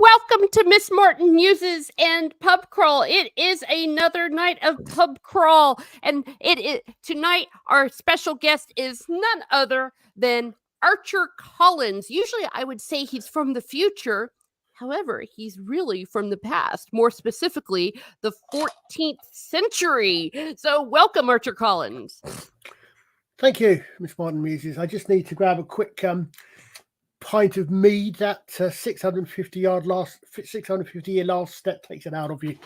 Welcome to Miss Martin Muses and Pub Crawl. It is another night of Pub Crawl, and tonight our special guest is none other than Archer Collins. Usually, I would say he's from the future. However, he's really from the past, more specifically, the 14th century. So, welcome, Archer Collins. Thank you, Miss Martin Muses. I just need to grab a quick pint of mead. That 650 year last step takes it out of you.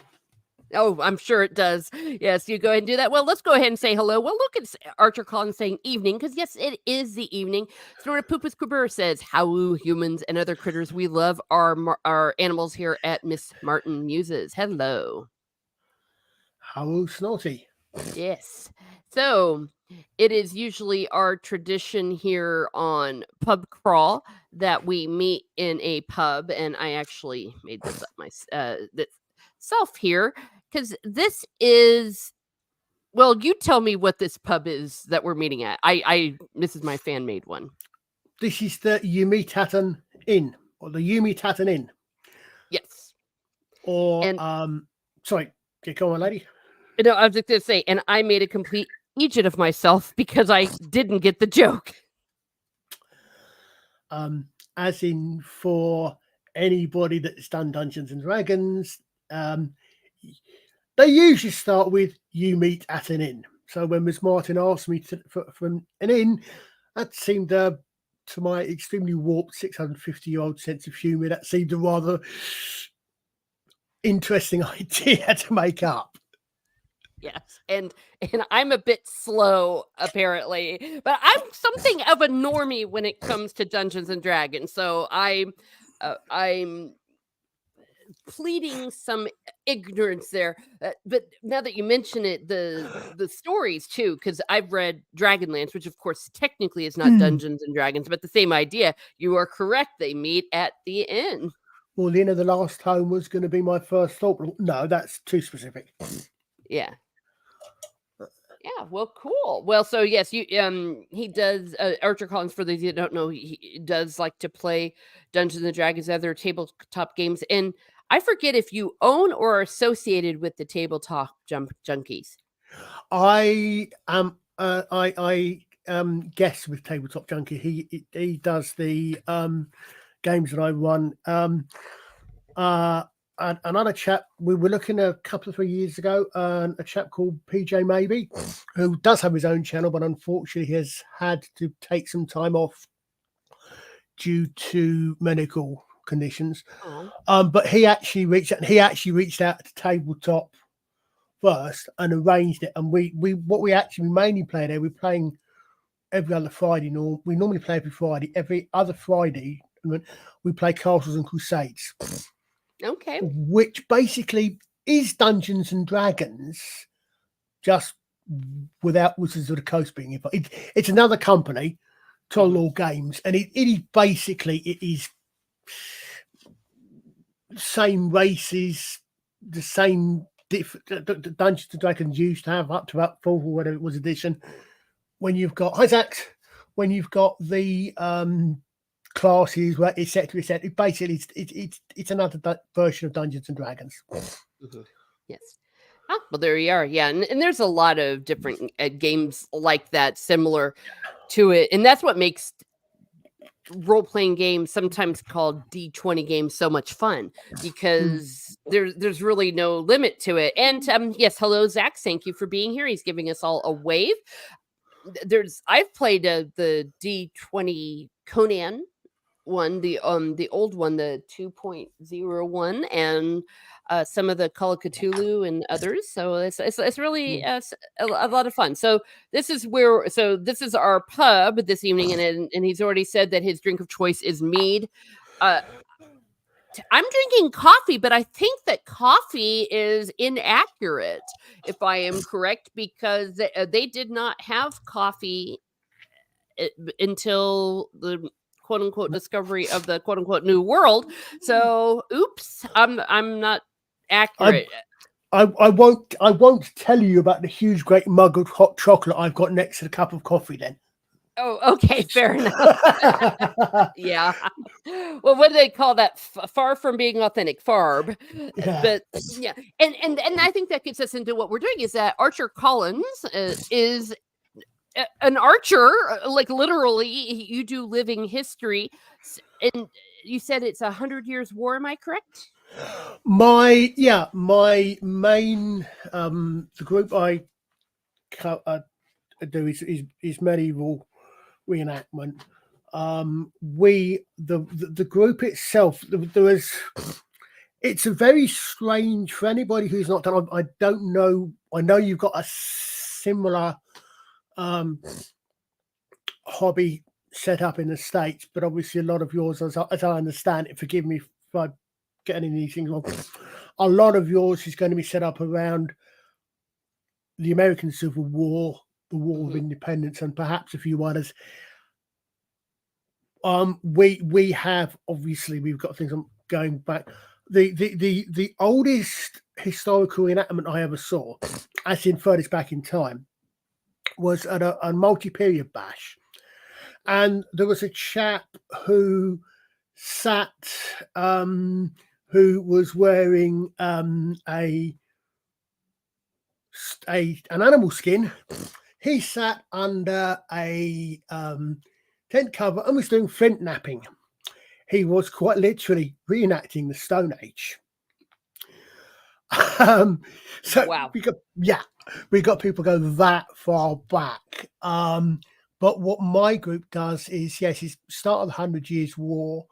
Oh, I'm sure it does. Yes, you go ahead and do that. Well, let's go ahead and say hello. Well, look, it's Archer Collins saying evening, because yes, it is the evening. Snort Poopus Cooper says, how humans and other critters we love our animals here at Miss Martin Muses. Hello. How Snorty. Yes. So it is usually our tradition here on Pub Crawl that we meet in a pub, and I actually made this up myself here because this is. Well, you tell me what this pub is that we're meeting at. This is my fan made one. This is the Umitaten Inn, or the Umitaten Inn. Yes. Or sorry, go on, lady. No, I was just going to say, and I made a complete idiot of myself because I didn't get the joke. As in, for anybody that's done Dungeons and Dragons, they usually start with "you meet at an inn." So when Miss Martin asked me for an inn, that seemed to my extremely warped 650-year-old sense of humour, that seemed a rather interesting idea to make up. Yes, and I'm a bit slow, apparently, but I'm something of a normie when it comes to Dungeons and Dragons. So I'm pleading some ignorance there. But now that you mention it, the stories too, because I've read Dragonlance, which of course technically is not Dungeons and Dragons, but the same idea. You are correct. They meet at the inn. Well, the Inn of the Last Home was going to be my first thought. No, that's too specific. Yeah. Yeah, well, cool. Well, so yes, he does. Archer Collins, for those who don't know, he does like to play Dungeons and Dragons, other tabletop games, and I forget if you own or are associated with the Tabletop Junkies. I am. I guest with Tabletop Junkie. He does the games that I run. Another chap, we were looking a couple of 3 years ago, a chap called PJ Maybe, who does have his own channel, but unfortunately has had to take some time off due to medical conditions. But he actually reached out to Tabletop first and arranged it. And we mainly play there, we're playing every other Friday. We normally play every Friday. Every other Friday, we play Castles and Crusades. Okay. Which basically is Dungeons and Dragons, just without Wizards of the Coast being involved. It's another company, Total Games, and it is same races, the same Dungeons and Dragons used to have up to about 4th or whatever it was edition. When you've got the classes, where etc. Basically, it's another version of Dungeons and Dragons. Mm-hmm. Yes. Oh, well, there you are. Yeah, and there's a lot of different games like that, similar to it, and that's what makes role-playing games, sometimes called D20 games, so much fun, because there's really no limit to it. And yes, hello, Zach. Thank you for being here. He's giving us all a wave. I've played the D20 Conan one, the old one, the 2.01, and some of the Call of Cthulhu and others. So it's really a lot of fun. So this is our pub this evening, and he's already said that his drink of choice is mead. I'm drinking coffee, but I think that coffee is inaccurate, if I am correct, because they did not have coffee until the quote unquote discovery of the quote unquote new world. So oops, I'm not accurate. I won't tell you about the huge great mug of hot chocolate I've got next to the cup of coffee then. Oh, okay, fair enough. Yeah. Well, what do they call that? Far from being authentic, farb. Yeah. But yeah, and I think that gets us into what we're doing is that Archer Collins is an archer, like literally, you do living history, and you said it's 100 years war. Am I correct? My main the group I do is medieval reenactment. We the group itself there is it's a very strange for anybody who's not done. I don't know. I know you've got a similar hobby set up in the States, but obviously a lot of yours, as I understand it, forgive me if I get any of these things wrong, a lot of yours is going to be set up around the American Civil War, the War of Independence, and perhaps a few others. We have obviously we've got things going back. The oldest historical enactment I ever saw, as in furthest back in time, was at a multi-period bash, and there was a chap who sat, who was wearing an animal skin. He sat under a tent cover and was doing flint napping. He was quite literally reenacting the Stone Age. So Wow. we got people go that far back. But what my group does is, yes, it's start of the 100 Years' War.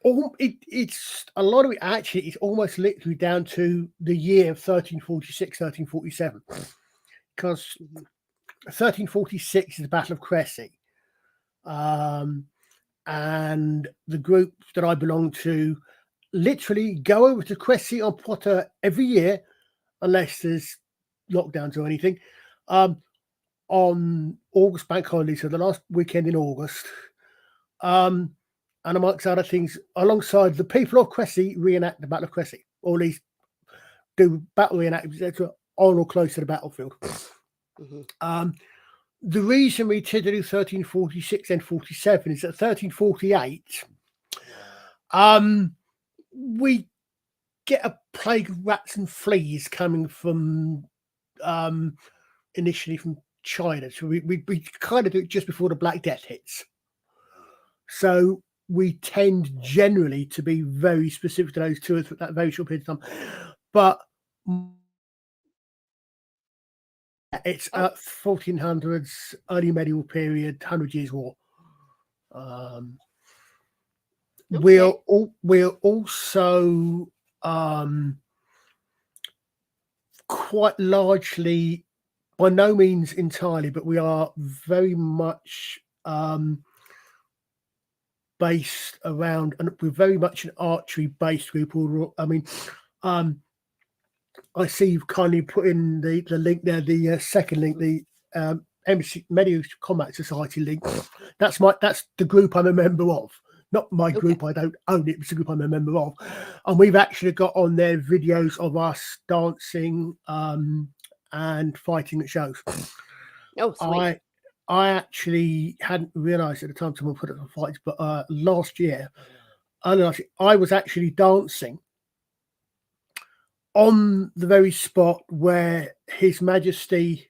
It's a lot of it actually is almost literally down to the year of 1346, 1347, because 1346 is the Battle of Crécy. And the group that I belong to literally go over to Crécy on Potter every year, unless there's lockdowns or anything, on August bank holiday, so the last weekend in August. And amongst other things, alongside the people of Crécy, reenact the Battle of Crécy, or at least do battle reenactments, etc., on or close to the battlefield. The reason we tend to do 1346 and 47 is that 1348, we get a plague of rats and fleas coming from initially from China. So we kind of do it just before the Black Death hits. So we tend generally to be very specific to those two that very short period of time. But it's 1400s, early medieval period, 100 Years' War. We're also quite largely, by no means entirely, but we are very much based around, and we're very much an archery based group. I mean, I see you've kindly put in the link there, the second link, the Medieval Combat Society link. That's the group I'm a member of. Not my group, I don't own it, it's a group I'm a member of. And we've actually got on there videos of us dancing and fighting at shows. Oh, sweet. I actually hadn't realised at the time someone put it on fights, but last year, I was actually dancing on the very spot where His Majesty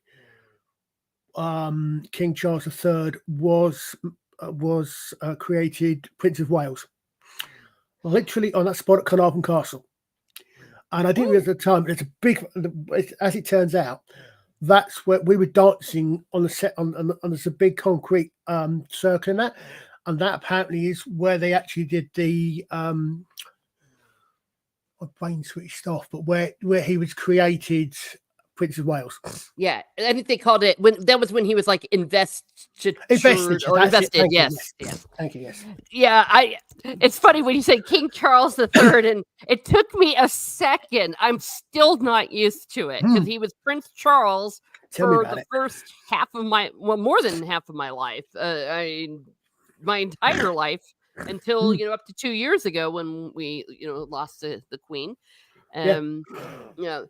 King Charles III was created Prince of Wales, literally on that spot at Carnarvon Castle. And I didn't realize at the time, it's a big, as it turns out, that's where we were dancing on the set, on there's a big concrete circle in that. And that apparently is where they actually did the, my brain switched off, but where he was created Prince of Wales. Yeah, I think they called it when he was like invested. Yes. Thank you. Yes. Yeah, it's funny when you say King Charles III, and it took me a second. I'm still not used to it because he was Prince Charles for the first half of more than half of my life. My entire life until up to 2 years ago when we lost the Queen. Yeah. You know,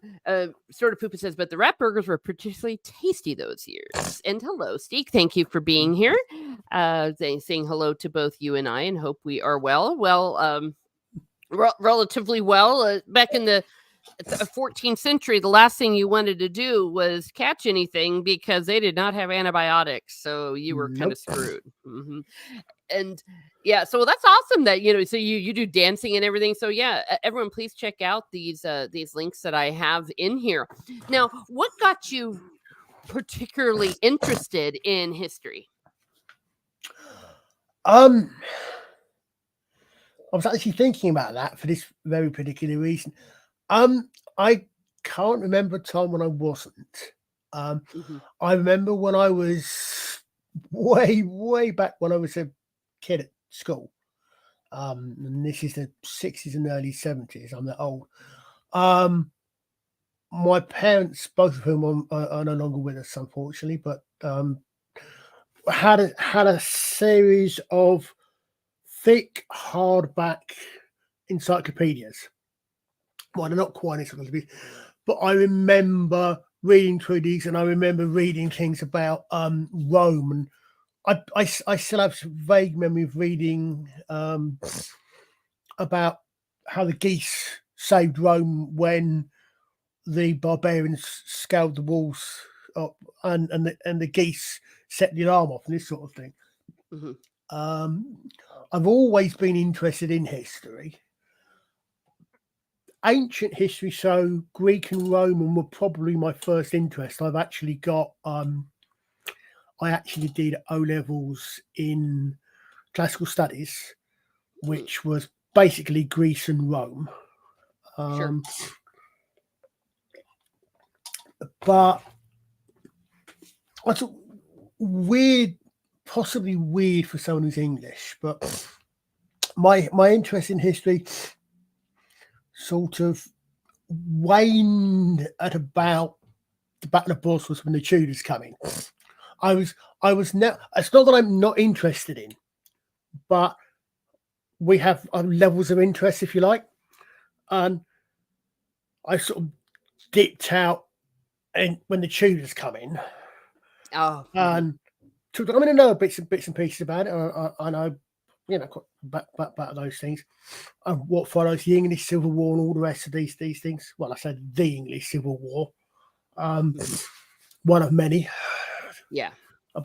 sort of Poopa says, but the rat burgers were particularly tasty those years. And hello, Steak. Thank you for being here. Saying hello to both you and I, and hope we are well. Well, relatively well. Back in the 14th century, the last thing you wanted to do was catch anything because they did not have antibiotics, so you were kind of Nope. screwed. And yeah, so that's awesome that so you do dancing and everything. So yeah, everyone, please check out these links that I have in here. Now, what got you particularly interested in history? I was actually thinking about that for this very particular reason. I can't remember a time when I wasn't. Mhm. I remember when I was way back when I was a kid at school. And this is the 60s and early 70s. I'm that old. My parents, both of whom are no longer with us, unfortunately, but had a series of thick hardback encyclopedias. Well, they're not quite encyclopedias, but I remember reading through these, and I remember reading things about Rome, and I still have some vague memory of reading about how the geese saved Rome when the barbarians scaled the walls up, and the geese set the alarm off, and this sort of thing. Mhm. I've always been interested in history. Ancient history, so Greek and Roman were probably my first interest. I've actually got I actually did O levels in classical studies, which was basically Greece and Rome. Sure. But I thought weird, possibly weird for someone who's English, but my interest in history sort of waned at about the Battle of Bosworth when the Tudors come in. I was now. It's not that I'm not interested in, but we have levels of interest, if you like, and I sort of dipped out and when the Tudors come in, Oh. and I mean, I know bits and pieces about it. I know, about those things. And what follows the English Civil War and all the rest of these things. Well, I said the English Civil War, one of many. Yeah. I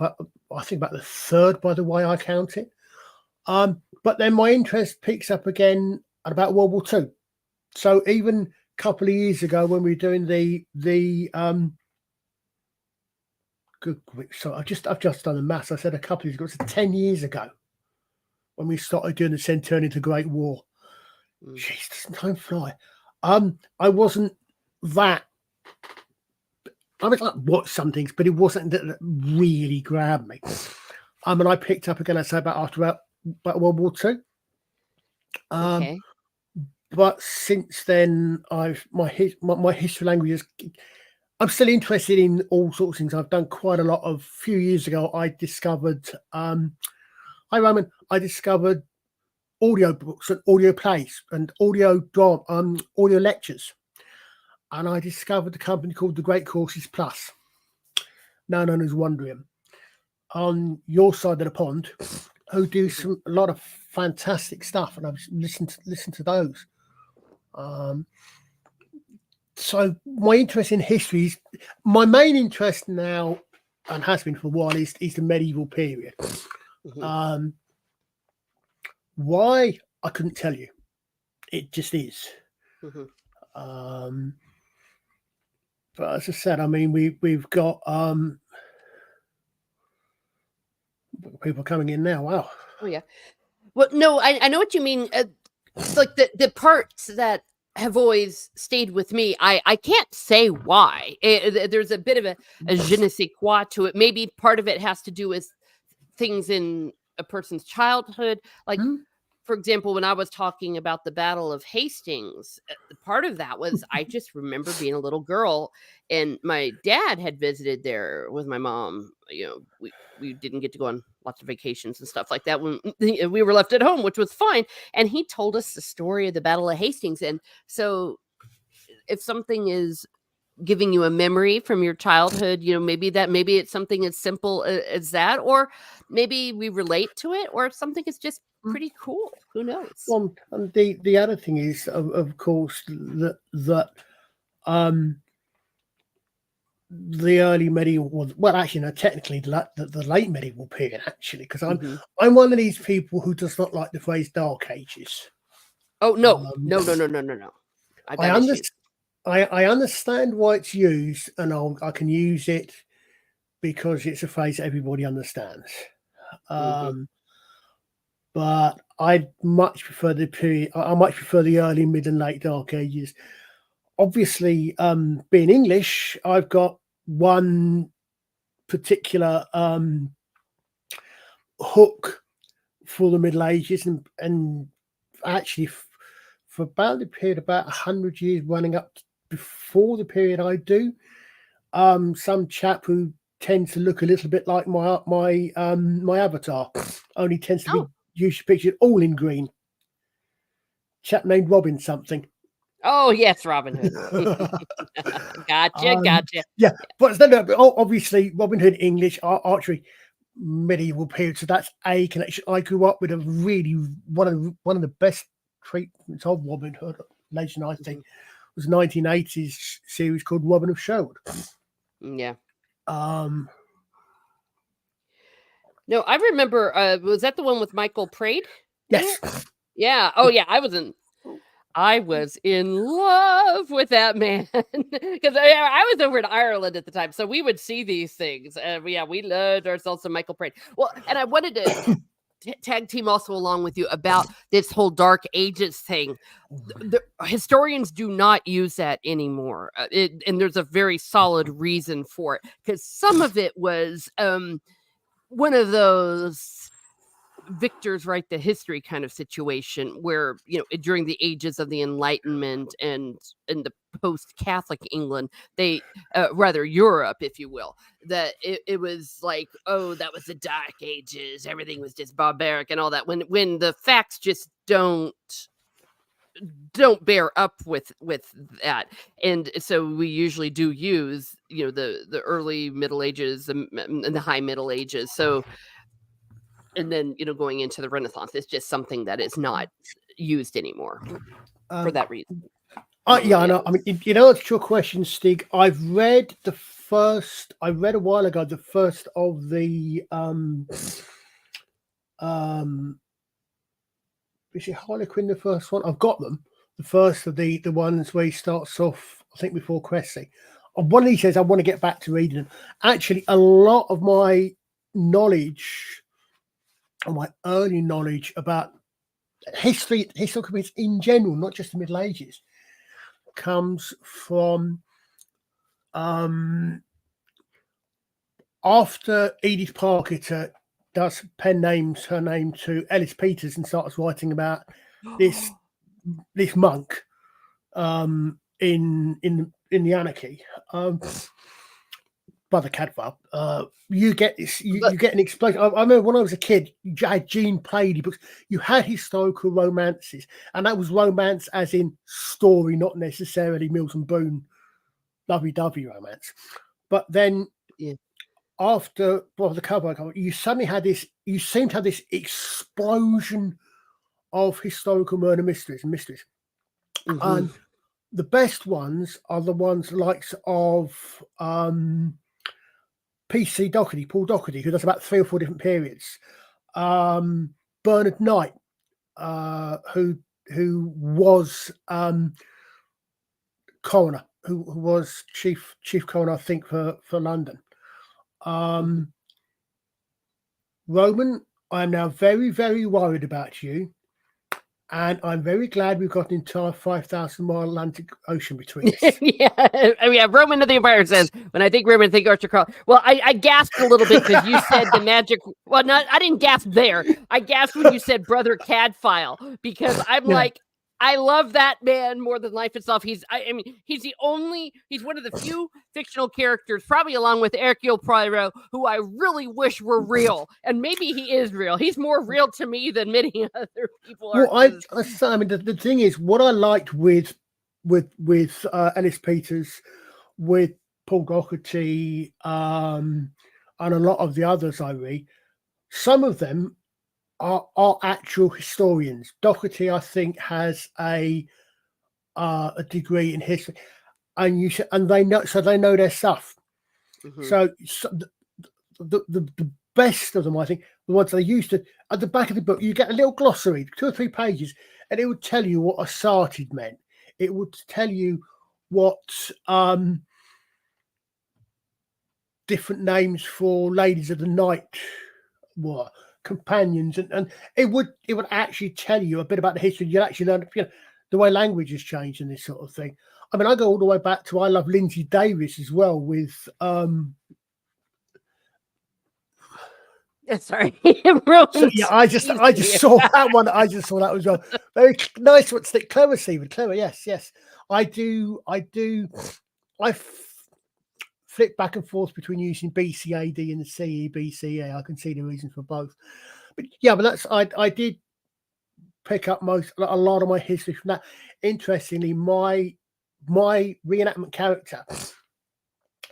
think about the third by the way I count it. But then my interest picks up again at about World War II. So even a couple of years ago when we were doing the good, so I've just done the maths. I said a couple of years ago, it's 10 years ago when we started doing the Centurion into Great War. Jeez, doesn't time fly? I wasn't that. I was like, watch some things, but it wasn't that really grabbed me. And I picked up again. I say about World War II. Okay. But since then, my history language is. I'm still interested in all sorts of things. I've done quite a lot of. A few years ago, I discovered. Hi, Roman. I discovered audio books and audio plays and audio lectures, and I discovered a company called the Great Courses Plus, now known as Wondrium, on your side of the pond, who do a lot of fantastic stuff, and I've listened to those. So my interest in history is my main interest now, and has been for a while, is the medieval period. Why, I couldn't tell you. It just is. But as I said, I mean, we've got people coming in now. Wow. Oh yeah. Well, no, I know what you mean. Like the parts that have always stayed with me. I can't say why. There's a bit of a je ne sais quoi to it. Maybe part of it has to do with things in a person's childhood. Like, for example, when I was talking about the Battle of Hastings, part of that was I just remember being a little girl, and my dad had visited there with my mom. We didn't get to go on lots of vacations and stuff like that when we were left at home, which was fine. And he told us the story of the Battle of Hastings, and so if something is giving you a memory from your childhood, maybe it's something as simple as that, or maybe we relate to it, or something is just pretty cool. Who knows? Well, and the other thing is, of course, that the early medieval, well, actually, no, technically the late medieval period, actually, because I'm one of these people who does not like the phrase Dark Ages. Oh no, no. I've got issues. I understand why it's used, and I can use it because it's a phrase that everybody understands. But I much prefer the period. I much prefer the early, mid, and late Dark Ages. Obviously, being English, I've got one particular hook for the Middle Ages, and actually for about the period, about 100 years running up before the period I do. Some chap who tends to look a little bit like my avatar, only tends to be usually pictured all in green. Chap named Robin something. Oh yes, Robin Hood. Gotcha. Yeah, but obviously Robin Hood, English archery, medieval period. So that's a connection. I grew up with a really one of the best treatments of Robin Hood. Legend, I think, was 1980s series called Robin of Sherwood. Yeah. No, I remember. Was that the one with Michael Praed? Yes. Yeah. Oh, yeah. I was in love with that man because I was over in Ireland at the time, so we would see these things. We loved ourselves some Michael Praed. Well, and I wanted to tag team also along with you about this whole Dark Ages thing. The historians do not use that anymore, and there's a very solid reason for it, because some of it was one of those victors write the history kind of situation where, during the ages of the Enlightenment and in the post-Catholic England, they rather Europe, if you will, that it was like, oh, that was the Dark Ages, everything was just barbaric and all that, when the facts just don't bear up with that. And so we usually do use the early Middle Ages and the high Middle Ages. So, and then going into the Renaissance, it's just something that is not used anymore for that reason. Yeah, I know. I mean, it's your question, Stig. I read a while ago the first of the is it Harlequin, the first one? I've got them. The first of the ones where he starts off, I think, before Cressy. One of these says I want to get back to reading them. Actually, a lot of my knowledge, or my early knowledge about historical periods in general, not just the Middle Ages, comes from after Edith Parker does pen names her name to Ellis Peters and starts writing about this monk in the Anarchy, Brother Cadwell. You get this. You get an explosion. I remember when I was a kid, you had Jean Paley books. You had historical romances, and that was romance as in story, not necessarily Milton Boone lovey-dovey romance. But then, after Brother Cadwell, you suddenly had this. You seem to have this explosion of historical murder mysteries. And the best ones are the ones likes of P.C. Doherty, Paul Doherty, who does about 3 or 4 different periods. Bernard Knight, who was coroner, who was chief coroner, I think, for London. Roman, I'm now very, very worried about you. And I'm very glad we've got an entire 5,000-mile Atlantic Ocean between us. Yeah. Roman of the Empire says, when I think Roman, I think Archer Carl. Well, I gasped a little bit because you said the magic. Well, I didn't gasp there. I gasped when you said Brother Cadfile, because I'm like, I love that man more than life itself. He's one of the few fictional characters, probably along with Hercule Poirot, who I really wish were real. And maybe he is real. He's more real to me than many other people are. Well, the thing is, what I liked with with Ellis Peters, with Paul Doherty, and a lot of the others I read. Some of them are actual historians. Doherty, I think, has a degree in history, and they know their stuff. Mhm. So the best of them, I think, the ones they used to, at the back of the book, you get a little glossary, 2 or 3 pages, and it would tell you what asarted meant. It would tell you what different names for ladies of the night were, companions, and it would actually tell you a bit about the history. You'd actually learn, the way language has changed and this sort of thing. I mean, I go all the way back to, I love Lindsay Davis as well with Sorry, so yeah, I just saw that one. I just saw that as well. Very nice. What's that? Clever, Stephen. Clever. Yes. I do. I flip back and forth between using BCAD and the CEBCA. I can see the reason for both. But yeah, but that's I did pick up a lot of my history from that. Interestingly, my reenactment character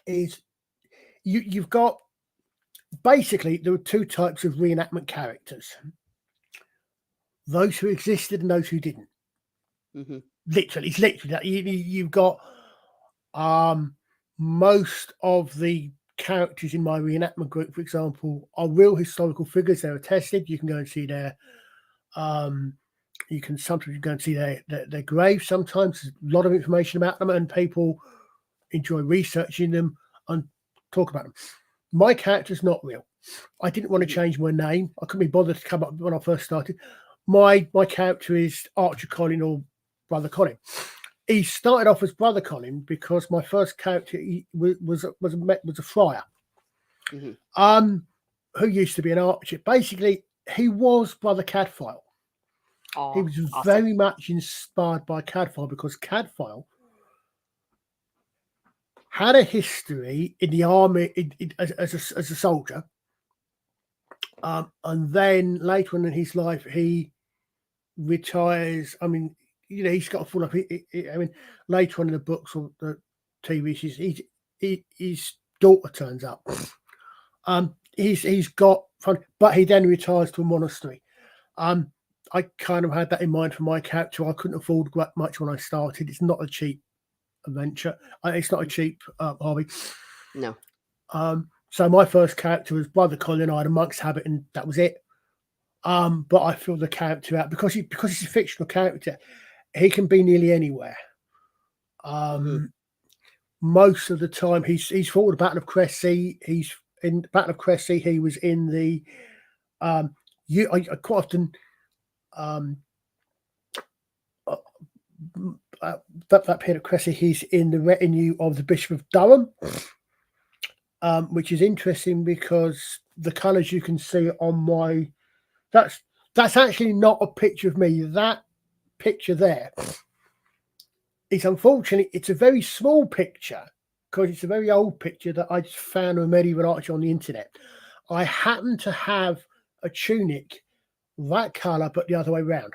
is you've got. Basically, there were 2 types of reenactment characters: those who existed and those who didn't. Mhm. Literally, it's literally that. You've got most of the characters in my reenactment group, for example, are real historical figures. They're attested. You can go and see their you can sometimes go and see their graves. Sometimes there's a lot of information about them, and people enjoy researching them and talk about them. My character's not real. I didn't want to change my name. I couldn't be bothered to come up when I first started. My character is Archer Colin, or Brother Colin. He started off as Brother Colin because my first character was a friar, Mhm. who used to be an archer. Basically, he was Brother Cadfael. He Oh, was awesome. very much inspired by Cadfael because Cadfael had a history in the army as a soldier, and then later on in his life he retires. I mean, he's got a full up. I mean, later on in the books or the TV series, his daughter turns up. He's got fun, but he then retires to a monastery. I kind of had that in mind for my character. I couldn't afford much when I started. It's not a cheap adventure. It's not a cheap hobby. No. So my first character was Brother Colin. I had a monk's habit, and that was it. But I filled the character out because he's a fictional character. He can be nearly anywhere. Mhm. Most of the time, he's fought the Battle of Cressy. He's in the Battle of Cressy. He was in the I quite often that period of Cressy. He's in the retinue of the Bishop of Durham, which is interesting because the colours you can see on my that's actually not a picture of me. That picture there is, unfortunately, it's a very small picture because it's a very old picture that I just found of medieval archer on the internet. I happen to have a tunic that colour, but the other way around,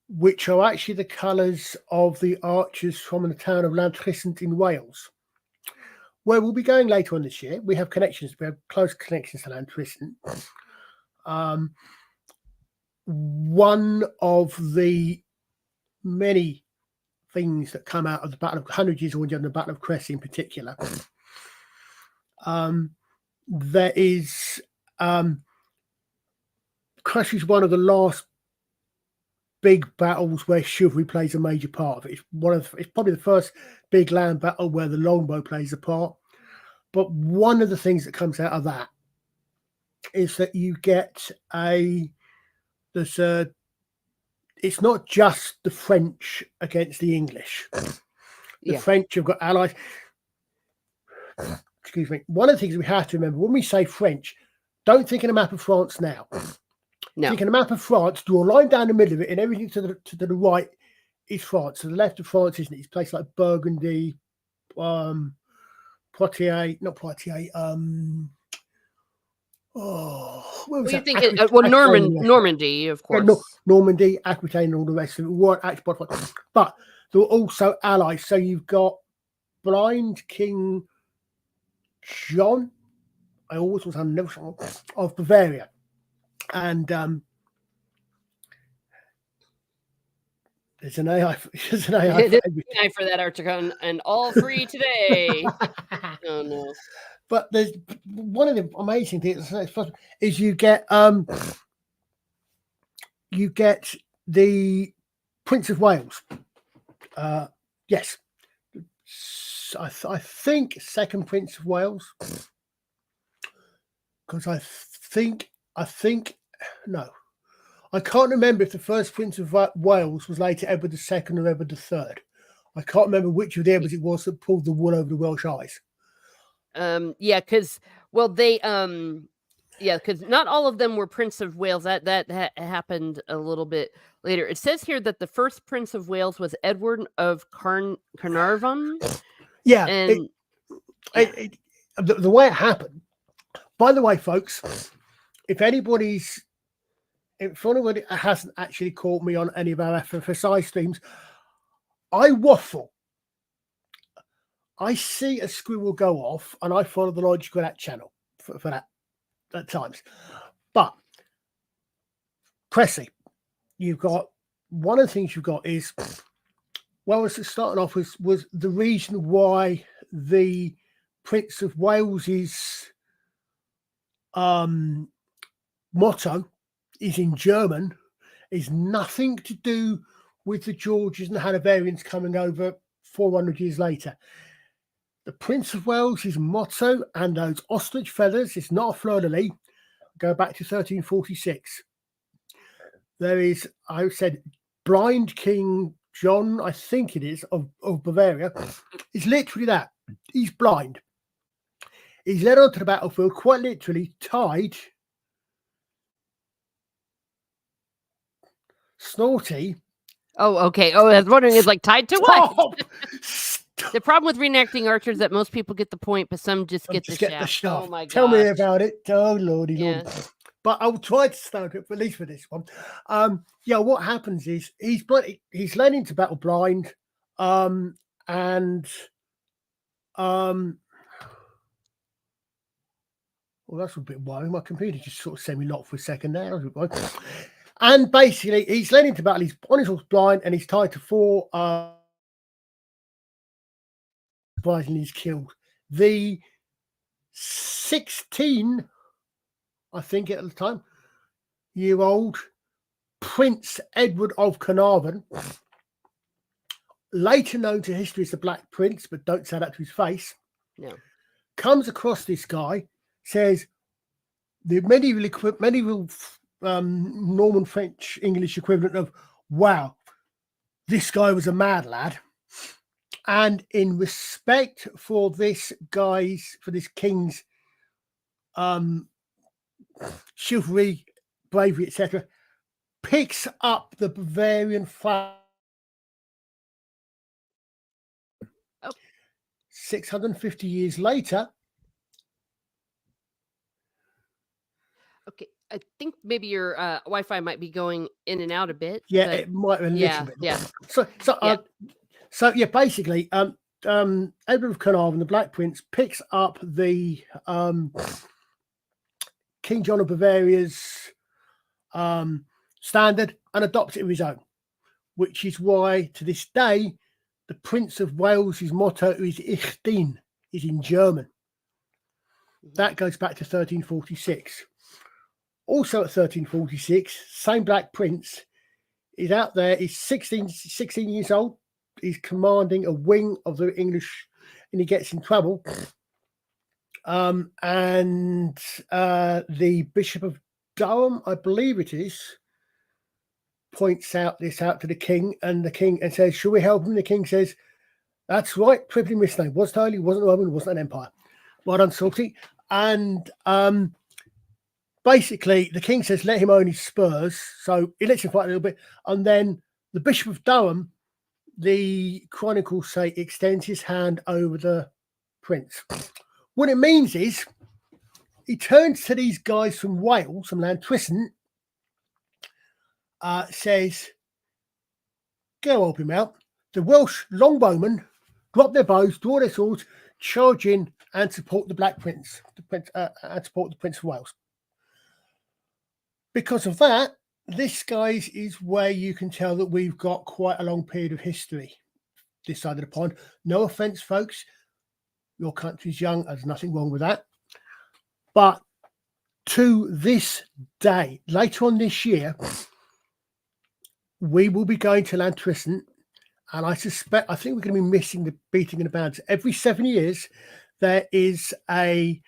which are actually the colours of the archers from the town of Llantrisant in Wales, where we'll be going later on this year. We have connections. We have close connections to Llantrisant. One of the many things that come out of the Battle of 100 Years War and the Battle of Cressy in particular, there is Cressy is one of the last big battles where chivalry plays a major part of it. It's probably the first big land battle where the longbow plays a part. But one of the things that comes out of that is that you get it's not just the French against the English. The French have got allies. Excuse me. One of the things we have to remember when we say French, don't think in a map of France now. No. Think in a map of France, draw a line down the middle of it, and everything to the right is France. To the left of France, isn't it? It's places like Burgundy, Poitiers, not Poitiers. what was you that? think? Well, Aquitaine and the rest of it. Normandy, of Yeah, course. Normandy, Aquitaine, and all the rest of it weren't actually part, but there were also allies. So you've got blind King John. I always was on never of Bavaria, and there's an AI. There's an AI for everything. For that Archicon, and all free today. Oh no! But there's one of the amazing things is you get the Prince of Wales. Yes, I think second Prince of Wales, because I think no, I can't remember if the first Prince of Wales was later Edward II or Edward III. I can't remember which of the Edwards it was that pulled the wool over the Welsh eyes. Yeah, because because not all of them were Prince of Wales. That happened a little bit later. It says here that the first Prince of Wales was Edward of Carnarvon. Yeah, and the way it happened. By the way, folks, if anybody hasn't actually caught me on any of our FFSI streams, I waffle. I see a squirrel go off, and I follow the logic of that channel for that at times. But Cressy, you've got one of the things you've got is, well, as starting off was the reason why the Prince of Wales's motto is in German is nothing to do with the Georges and the Hanoverians coming over 400 years later. The Prince of Wales's motto and those ostrich feathers, it's not a fleur-de-lis, go back to 1346. There is, I said, blind King John, I think it is, of Bavaria. It's literally that. He's blind. He's led onto the battlefield, quite literally tied Snorty. Oh, okay. Oh, I was wondering, is like tied to what? The problem with reenacting archers that most people get the point, but some just get the shaft. Oh my god! Tell me about it. Oh lordy lord! But I'll try to start it, at least for this one. Yeah, what happens is he's blind. He's led into battle blind, well, that's a bit worrying. My computer just sort of semi-locked for a second there. And basically, he's led into battle. He's on his horse blind, and he's tied to 4. Surprisingly, he's killed. The 16, I think at the time, year-old Prince Edward of Carnarvon, later known to history as the Black Prince, but don't say that to his face. No. Comes across this guy, says the medieval Norman French English equivalent of, wow, this guy was a mad lad. And in respect for this king's chivalry, bravery, etc., picks up the Bavarian flag. 650 years later. Okay, I think maybe your Wi-Fi might be going in and out a bit. Yeah, it might a little bit. Yeah. So basically, Edward of Carnarvon, the Black Prince, picks up the King John of Bavaria's standard and adopts it as his own, which is why to this day the Prince of Wales's motto is Ich dien, is in German. That goes back to 1346. Also at 1346, same Black Prince is out there. He's 16 years old. He's commanding a wing of the English, and he gets in trouble. And the Bishop of Durham, I believe it is, points out to the king, and says, "Shall we help him?" The king says, "That's right, privately misnamed. Wasn't holy, wasn't Roman, wasn't an empire. Well done, Salty." And basically, the king says, "Let him own his spurs." So he lets him fight a little bit, and then the Bishop of Durham, the chronicles say, extends his hand over the prince. What it means is he turns to these guys from Wales, from Llantrisant, says, "Go help him out." The Welsh longbowmen drop their bows, draw their swords, charge in, and support the Black Prince, and support the Prince of Wales. Because of that, this, guys, is where you can tell that we've got quite a long period of history this side of the pond. No offense, folks. Your country's young. There's nothing wrong with that. But to this day, later on this year, we will be going to Llantrisant, and I think we're going to be missing the beating of the bounds. Every 7 years, there is a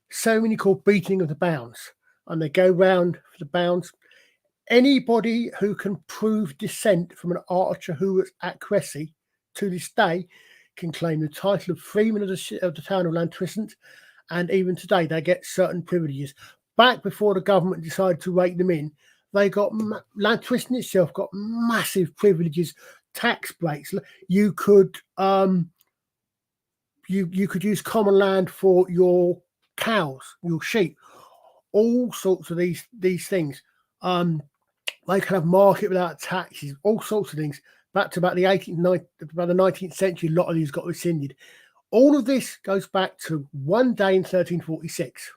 ceremony called Beating of the Bounds, and they go round for the bounds. Anybody who can prove descent from an archer who was at Cressy to this day can claim the title of Freeman of the town of Llantrisant, and even today they get certain privileges. Back before the government decided to rake them in, they got Llantrisant itself got massive privileges, tax breaks. You could you could use common land for your cows, your sheep, all sorts of these things. They can have market without taxes, all sorts of things. Back to about the 19th century, a lot of these got rescinded. All of this goes back to one day in 1346.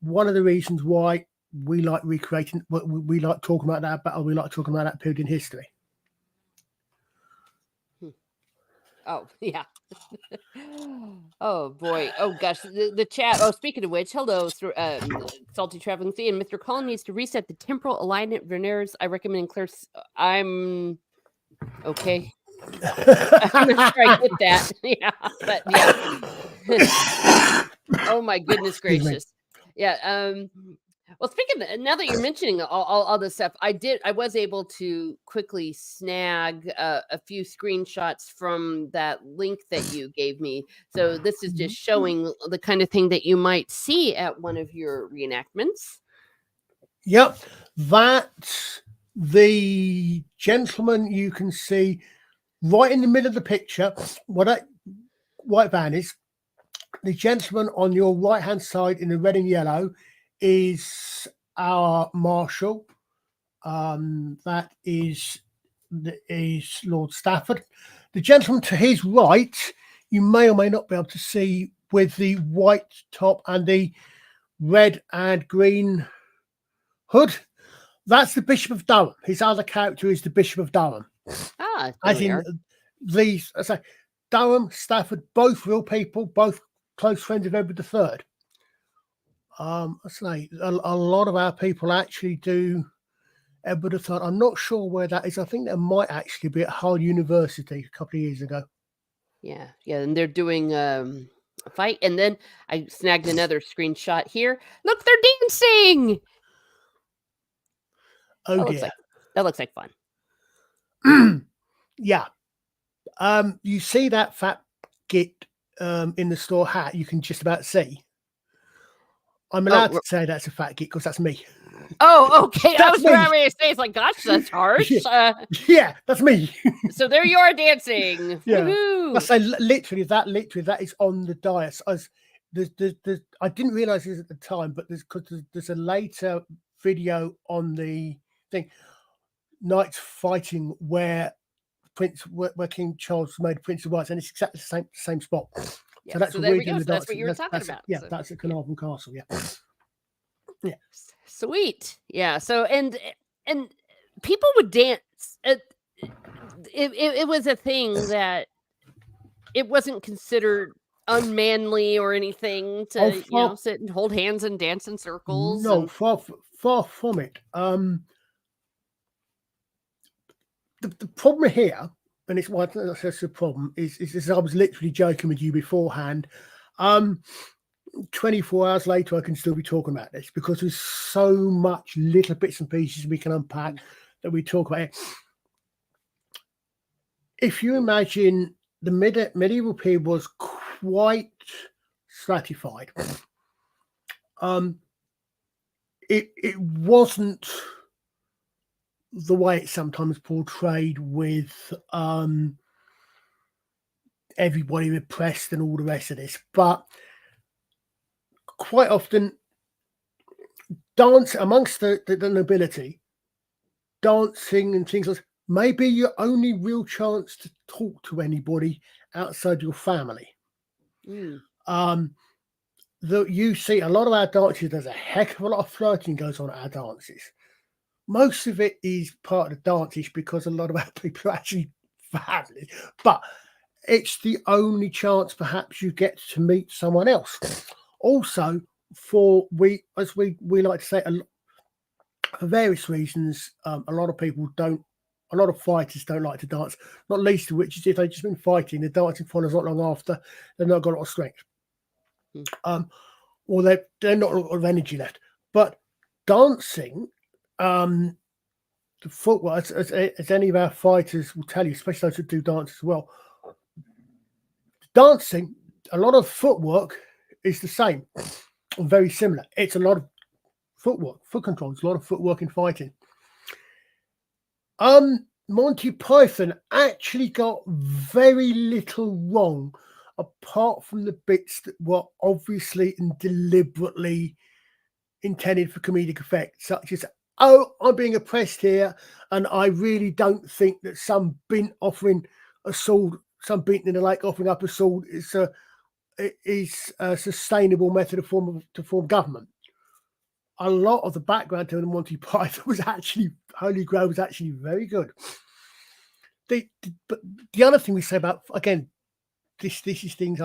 One of the reasons why we like recreating, we like talking about that battle, we like talking about that period in history. Oh, yeah. Oh, boy. Oh, gosh. The chat. Oh, speaking of which, hello, Salty Traveling Sea. And Mr. Colin needs to reset the temporal alignment veneers. I recommend Claire. I'm okay. I'm not sure I get that. Yeah, but yeah. Oh, my goodness gracious. Yeah. Well, speaking of, now that you're mentioning all this stuff, I was able to quickly snag a few screenshots from that link that you gave me. So this is just showing the kind of thing that you might see at one of your reenactments. Yep, that's the gentleman you can see right in the middle of the picture. What that white van is, the gentleman on your right hand side in the red and yellow is our marshal. That is Lord Stafford. The gentleman to his right, you may or may not be able to see, with the white top and the red and green hood. That's the Bishop of Durham. His other character is the Bishop of Durham. Ah, as in these, I say, Durham, Stafford, both real people, both close friends of Edward III. I say a lot of our people actually do Edward III. I'm not sure where that is. I think that might actually be at Hull University a couple of years ago. Yeah, and they're doing a fight, and then I snagged another screenshot here. Look, they're dancing. Oh dear, that looks like fun. Yeah. You see that fat git in the store hat? You can just about see. I'm allowed to say that's a fat git because that's me. Oh, okay. I was going to say, it's like, gosh, that's harsh. Yeah, that's me. So there you are dancing. Yeah. Woo-hoo. I say literally that is on the dais. I didn't realize this at the time, but there's a later video on the thing, Knights Fighting, where King Charles made Prince of Wales, and it's exactly the same spot. Yeah, so that's where we go. So that's what you were talking about. Yeah, that's at Carnarvon Castle. Yeah. Yeah. Sweet. Yeah. So and people would dance. It was a thing that it wasn't considered unmanly or anything to sit and hold hands and dance in circles. No, far from it. The problem here, and it's why that's the problem, is I was literally joking with you beforehand. 24 hours later, I can still be talking about this because there's so much little bits and pieces we can unpack that we talk about it. If you imagine the medieval period was quite stratified. It wasn't the way it's sometimes portrayed with everybody repressed and all the rest of this, but quite often dance amongst the nobility, dancing and things like maybe your only real chance to talk to anybody outside your family. Mm. That you see a lot of our dances, there's a heck of a lot of flirting goes on at our dances. Most of it is part of the dances because a lot of our people are actually family, but it's the only chance perhaps you get to meet someone else. Also, as we like to say, for various reasons, a lot of people don't. A lot of fighters don't like to dance, not least of which is if they've just been fighting, the dancing follows not long after, they've not got a lot of strength. Mm. Or they're not a lot of energy left. But dancing, the footwork, as any of our fighters will tell you, especially those who do dance as well, dancing, a lot of footwork is the same, or very similar. It's a lot of footwork, foot controls, a lot of footwork in fighting. Monty Python actually got very little wrong, apart from the bits that were obviously and deliberately intended for comedic effect, such as, oh, I'm being oppressed here, and I really don't think that some bint offering a sword, some bint in the lake offering up a sword is a sustainable method to form government. A lot of the background to the Monty Python was actually, Holy Grail was actually very good. But the other thing we say about, again, this is things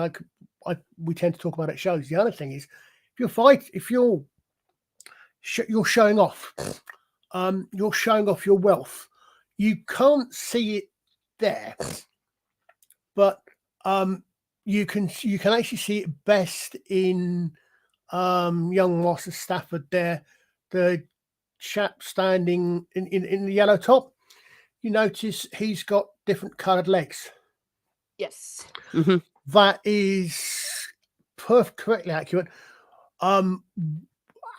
we tend to talk about at shows. The other thing is, if you're showing off, you're showing off your wealth. You can't see it there, but you can actually see it best in young Master Stafford there, the chap standing in the yellow top. You notice he's got different coloured legs. Yes. Mm-hmm. That is correctly accurate. In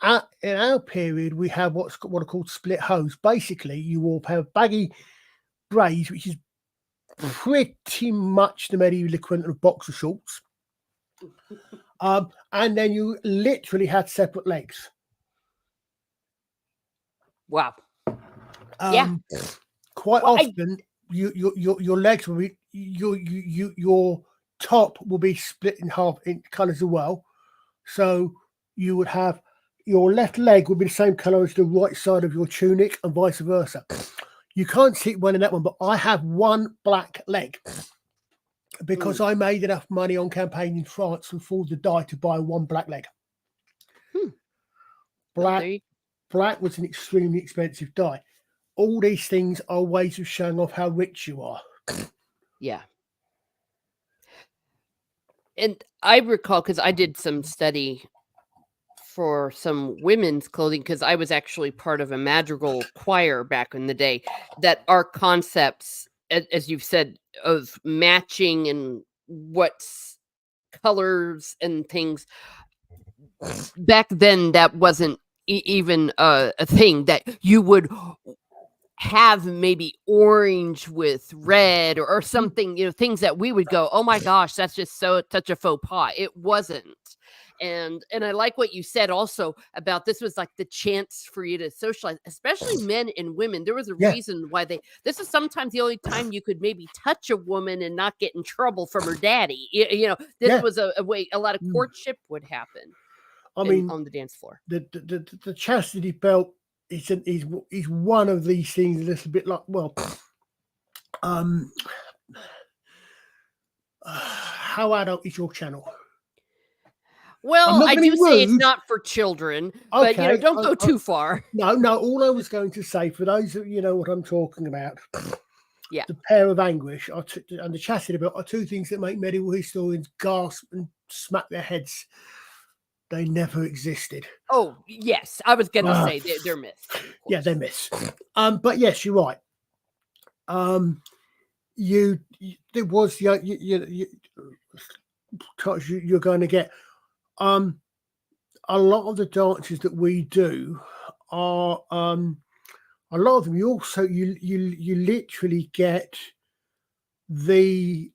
our period, we have what are called split hose. Basically, you will have baggy braids, which is pretty much the medieval equivalent of boxer shorts. And then you literally had separate legs. Wow. Yeah. Quite often, your legs will be your top will be split in half in colours as well. So you would have your left leg would be the same colour as the right side of your tunic, and vice versa. You can't see one in that one, but I have one black leg because I made enough money on campaign in France to afford the dye to buy one black leg. Black was an extremely expensive dye. All these things are ways of showing off how rich you are. Yeah. And I recall, because I did some study for some women's clothing, because I was actually part of a madrigal choir back in the day, that our concepts, as you've said, of matching and what's colors and things, back then that wasn't even a thing, that you would have maybe orange with red or something, things that we would go, oh my gosh, that's just such a faux pas. It wasn't. And I like what you said also about this was like the chance for you to socialize, especially men and women. There was a reason why this is sometimes the only time you could maybe touch a woman and not get in trouble from her daddy. This was a way a lot of courtship would happen. I mean, on the dance floor, the chastity belt is one of these things. A little bit like, well, how adult is your channel? Well, I do say it's not for children, but don't go too far. No. All I was going to say, for those of you know what I'm talking about, yeah, the pair of anguish and the chastity belt are two things that make medieval historians gasp and smack their heads. They never existed. Oh, yes. I was going to say they're myths. Yeah, they're myths. But yes, you're right. There was you're going to get a lot of the dances that we do are a lot of them. You also you literally get the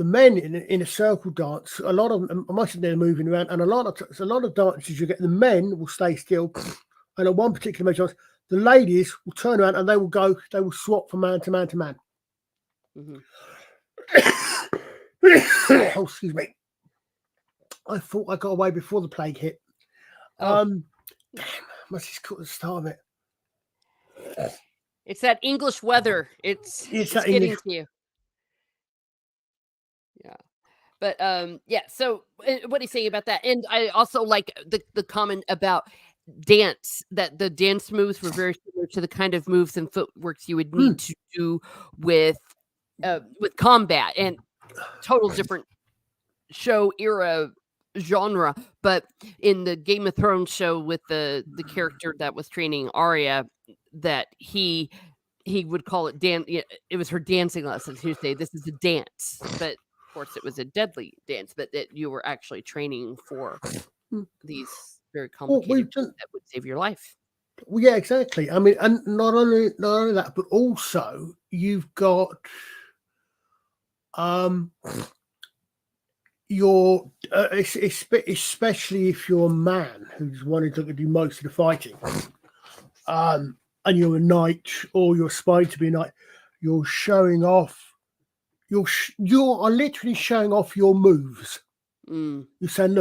the men in a circle dance, a lot of them, most of them are moving around, and a lot of dances you get, the men will stay still, and at one particular measure, the ladies will turn around and they will swap from man to man to man. Mm-hmm. Oh, excuse me. I thought I got away before the plague hit. Oh. Damn, must just caught the start of it. It's that English weather. It's getting English. to you. Yeah. But yeah, so what are you saying about that? And I also like the comment about dance, that the dance moves were very similar to the kind of moves and footworks you would need to do with combat, and total different show era genre. But in the Game of Thrones show with the character that was training Arya, that he would call it dance. It was her dancing lessons. He would say, "This is a dance," but of course, it was a deadly dance, but that you were actually training for these very complicated things that would save your life. Well, yeah, exactly. I mean, and not only that, but also you've got your especially if you're a man who's wanting to do most of the fighting, and you're a knight or you're aspiring to be a knight, you're showing off. You are literally showing off your moves. You're saying,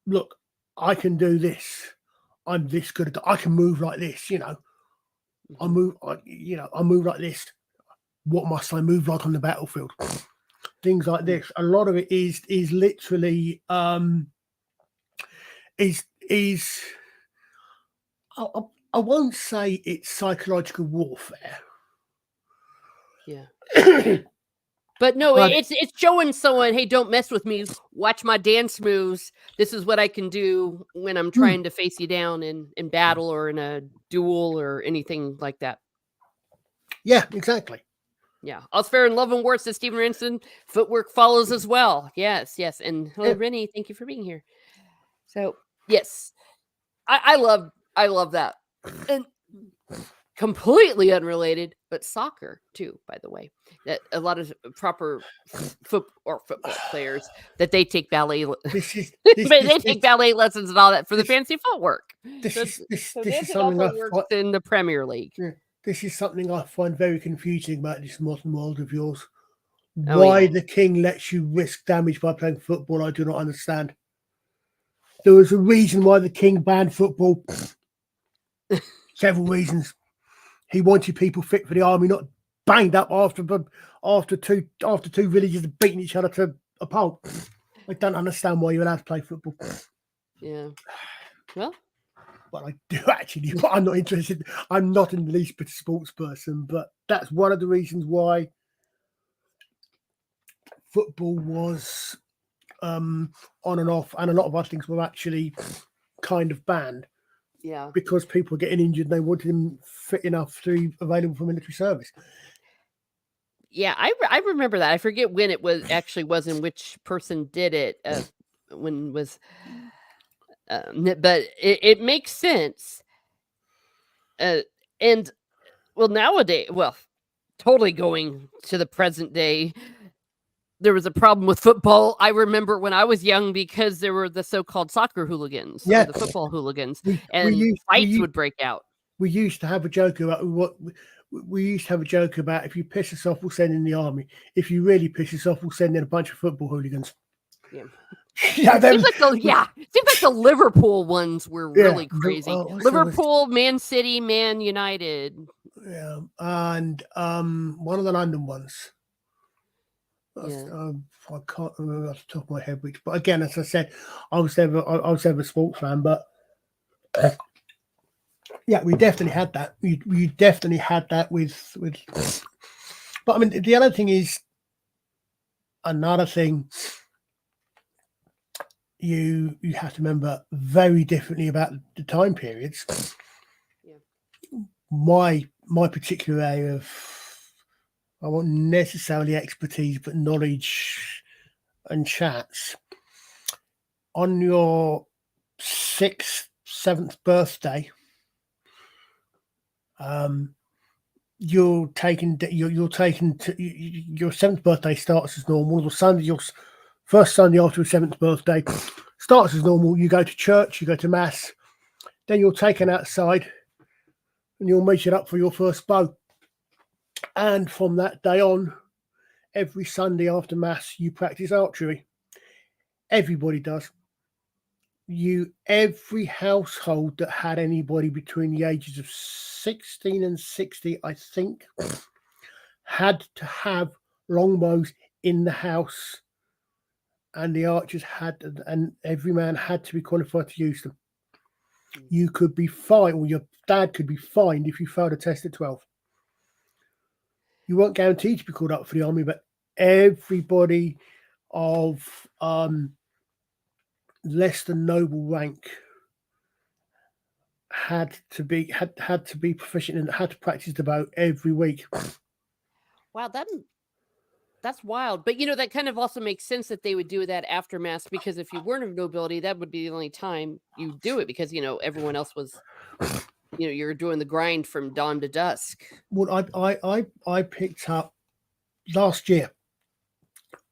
look, I can do this. I'm this good at it. I can move like this, I move like this. What must I move like on the battlefield? Things like this. A lot of it is literally is I won't say it's psychological warfare. Yeah. But no, it's showing someone, hey, don't mess with me. Watch my dance moves. This is what I can do when I'm trying to face you down in battle or in a duel or anything like that. Yeah, exactly. Yeah. All's fair in love and war, says Stephen Rinson. Footwork follows as well. Yes. And hello, Rennie. Thank you for being here. So, yes. I love that. And completely unrelated, but soccer too, by the way, that a lot of proper football players, that they take ballet take ballet lessons and all that for the fancy footwork. This is something works in the Premier League. Yeah, this is something I find very confusing about this modern world of yours. Why the king lets you risk damage by playing football, I do not understand. There was a reason why the king banned football. Several reasons. He wanted people fit for the army, not banged up after two villages beating each other to a pulp. I don't understand why you're allowed to play football. Yeah. Well, but I do actually. But I'm not interested. I'm not in the least bit a sports person, but that's one of the reasons why football was on and off, and a lot of other things were actually kind of banned. Yeah, because people were getting injured, and they wanted them fit enough to be available for military service. Yeah, I remember that. I forget when it was and which person did it. When was, but it makes sense. And well, nowadays, totally going to the present day, there was a problem with football. I remember when I was young, because there were the so-called soccer hooligans, or the football hooligans, fights would break out. We used to have a joke about if you piss us off, we'll send in the army. If you really piss us off, we'll send in a bunch of football hooligans. Yeah. It seems like the Liverpool ones were really crazy. Liverpool, Man City, Man United. Yeah, and one of the London ones. I can't remember off the top of my head which, but again, as I said, I was never a sports fan, but yeah, we definitely had that. We definitely had that with. But I mean, the other thing is another thing. You have to remember very differently about the time periods. Yeah. My particular area of, I won't necessarily expertise, but knowledge and chats. On your 6th, 7th birthday, you're taken to your seventh birthday starts as normal. The Sunday, your first Sunday after your seventh birthday starts as normal. You go to church, you go to mass, then you're taken outside and you're measured up for your first bow. And from that day on, every Sunday after mass, you practice archery. Everybody does. Every household that had anybody between the ages of 16 and 60, I think, had to have longbows in the house, and the archers and every man had to be qualified to use them. You could be fined, or your dad could be fined if you failed a test at 12. You weren't guaranteed to be called up for the army, but everybody of less than noble rank had to be proficient and had to practice the bow every week. Wow, that's wild. But that kind of also makes sense that they would do that after mass, because if you weren't of nobility, that would be the only time you do it, because everyone else was you're doing the grind from dawn to dusk. Well, I picked up last year.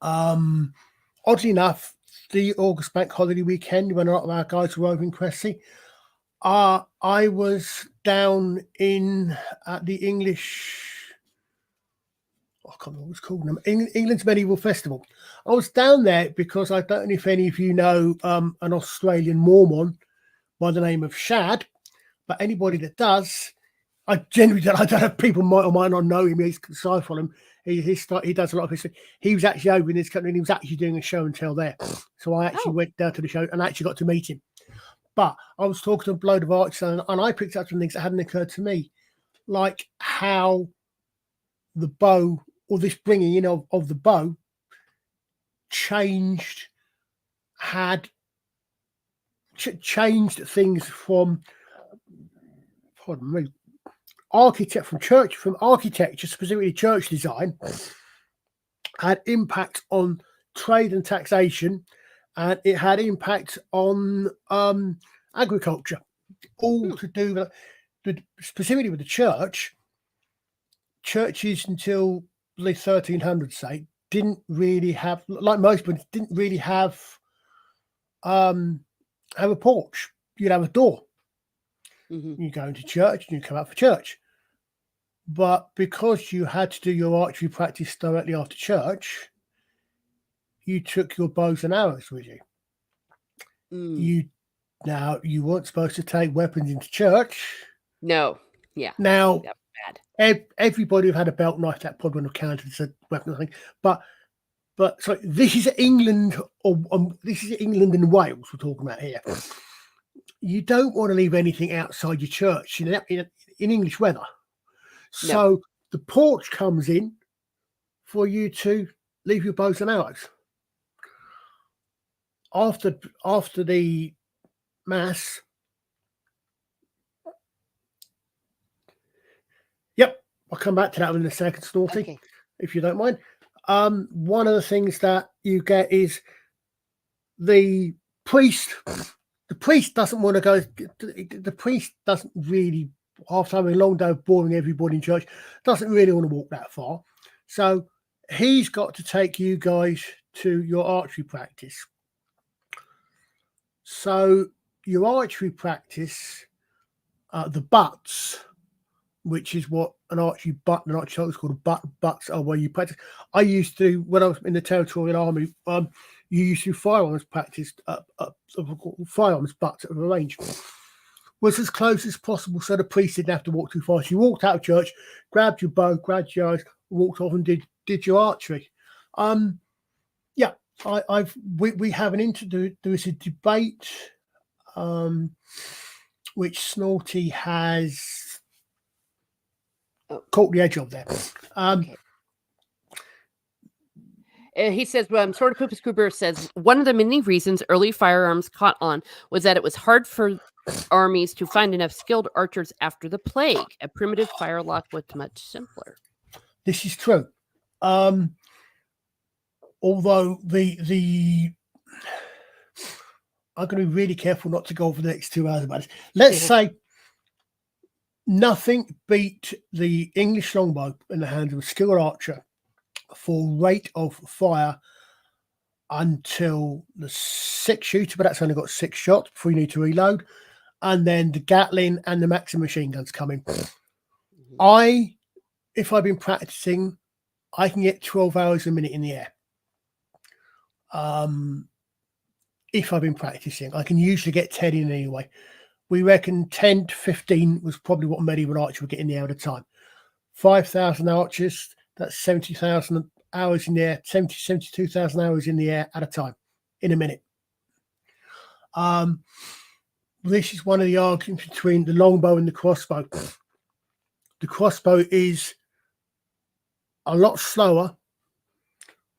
Oddly enough, the August bank holiday weekend when a lot of our guys were over in Cressy, I was down at the English. I can't remember what it's called now. England's Medieval Festival. I was down there because I don't know if any of you know an Australian Mormon by the name of Shad, but anybody that does, I genuinely don't know. People might or might not know him. He's I follow him. He does a lot of history. He was actually over in this country and he was actually doing a show and tell there. So I actually went down to the show and actually got to meet him. But I was talking to a load of archers and I picked up some things that hadn't occurred to me, like how the bow, or this bringing in of the bow, changed things from, pardon me, from architecture, specifically church design, had impact on trade and taxation, and it had impact on agriculture, all to do with, specifically with the church. Churches until the 1300s, say, didn't really have, like most, but didn't really have a porch. You'd have a door. Mm-hmm. You go into church and you come out for church. But because you had to do your archery practice directly after church, you took your bows and arrows with you. You weren't supposed to take weapons into church. No. Yeah. Now, bad. Everybody who had a belt knife, that probably would have counted as a weapon, I think. But so this is England, or this is England and Wales we're talking about here. You don't want to leave anything outside your church in English weather. So the porch comes in for you to leave your bows and arrows. After the mass, I'll come back to that in a second, Snorty, if you don't mind. One of the things that you get is the priest. The priest doesn't want to go. The priest doesn't really, after having a long day of boring everybody in church, doesn't really want to walk that far. So he's got to take you guys to your archery practice. So your archery practice, the butts, which is what an archery butt and an archery is called, butts are where you practice. I used to, when I was in the Territorial Army, you used to do firearms practice, firearms butts at a range. Was as close as possible so the priest didn't have to walk too fast. You walked out of church, grabbed your bow, grabbed your arrows, walked off and did your archery. We have there is a debate which Snorty has caught the edge of there. He says, Sort of Poopus Cooper says, one of the many reasons early firearms caught on was that it was hard for armies to find enough skilled archers after the plague. A primitive firelock was much simpler. This is true. Although I'm going to be really careful not to go over the next 2 hours about this. Let's say Nothing beat the English longbow in the hands of a skilled archer for rate of fire until the 6-shooter, but that's only got 6 shots before you need to reload. And then the Gatling and the Maxim machine guns come in. If I've been practicing, I can get 12 hours a minute in the air. If I've been practicing, I can usually get 10 in anyway. We reckon 10 to 15 was probably what a medieval archer would get in the air at a time. 5,000 archers, that's 70,000 hours in the air, 72,000 hours in the air at a time, in a minute. This is one of the arguments between the longbow and the crossbow. The crossbow is a lot slower,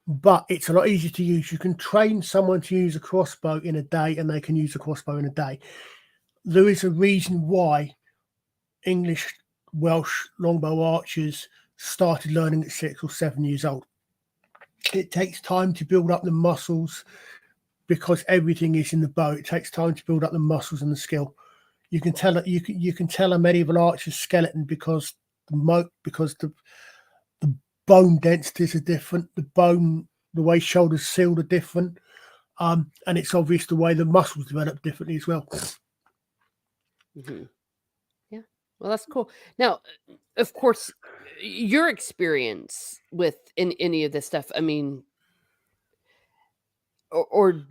but it's a lot easier to use. You can train someone to use a crossbow in a day, and they can use a crossbow in a day. There is a reason why English, Welsh longbow archers started learning at 6 or 7 years old. It takes time to build up the muscles because everything is in the bow. It takes time to build up the muscles and the skill. You can tell a medieval archer's skeleton because the bone densities are different. The way shoulders sealed are different, and it's obvious the way the muscles develop differently as well. Mm-hmm. Yeah, well, that's cool. Now, of course, your experience with any of this stuff. I mean, or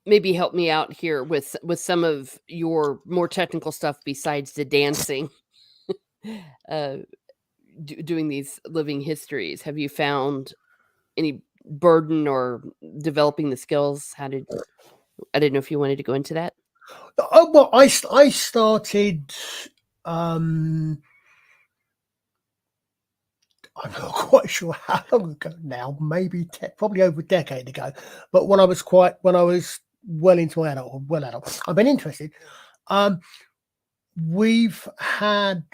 maybe help me out here with some of your more technical stuff besides the dancing. Doing these living histories, have you found any burden or developing the skills? I didn't know if you wanted to go into that. Oh, well, I started. I'm not quite sure how long ago now. Maybe probably over a decade ago. But when I was well into adult, I've been interested. We've had.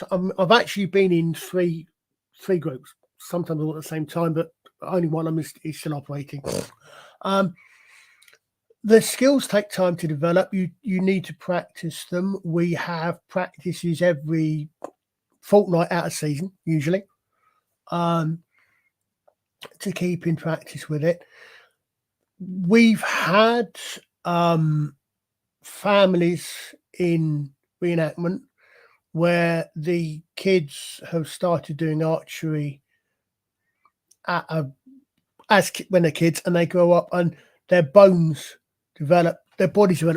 I've actually been in three groups, sometimes all at the same time, but only one of them is still operating. The skills take time to develop. You need to practice them. We have practices every fortnight out of season, usually, to keep in practice with it. We've had families in reenactment where the kids have started doing archery when they're kids, and they grow up and their bodies develop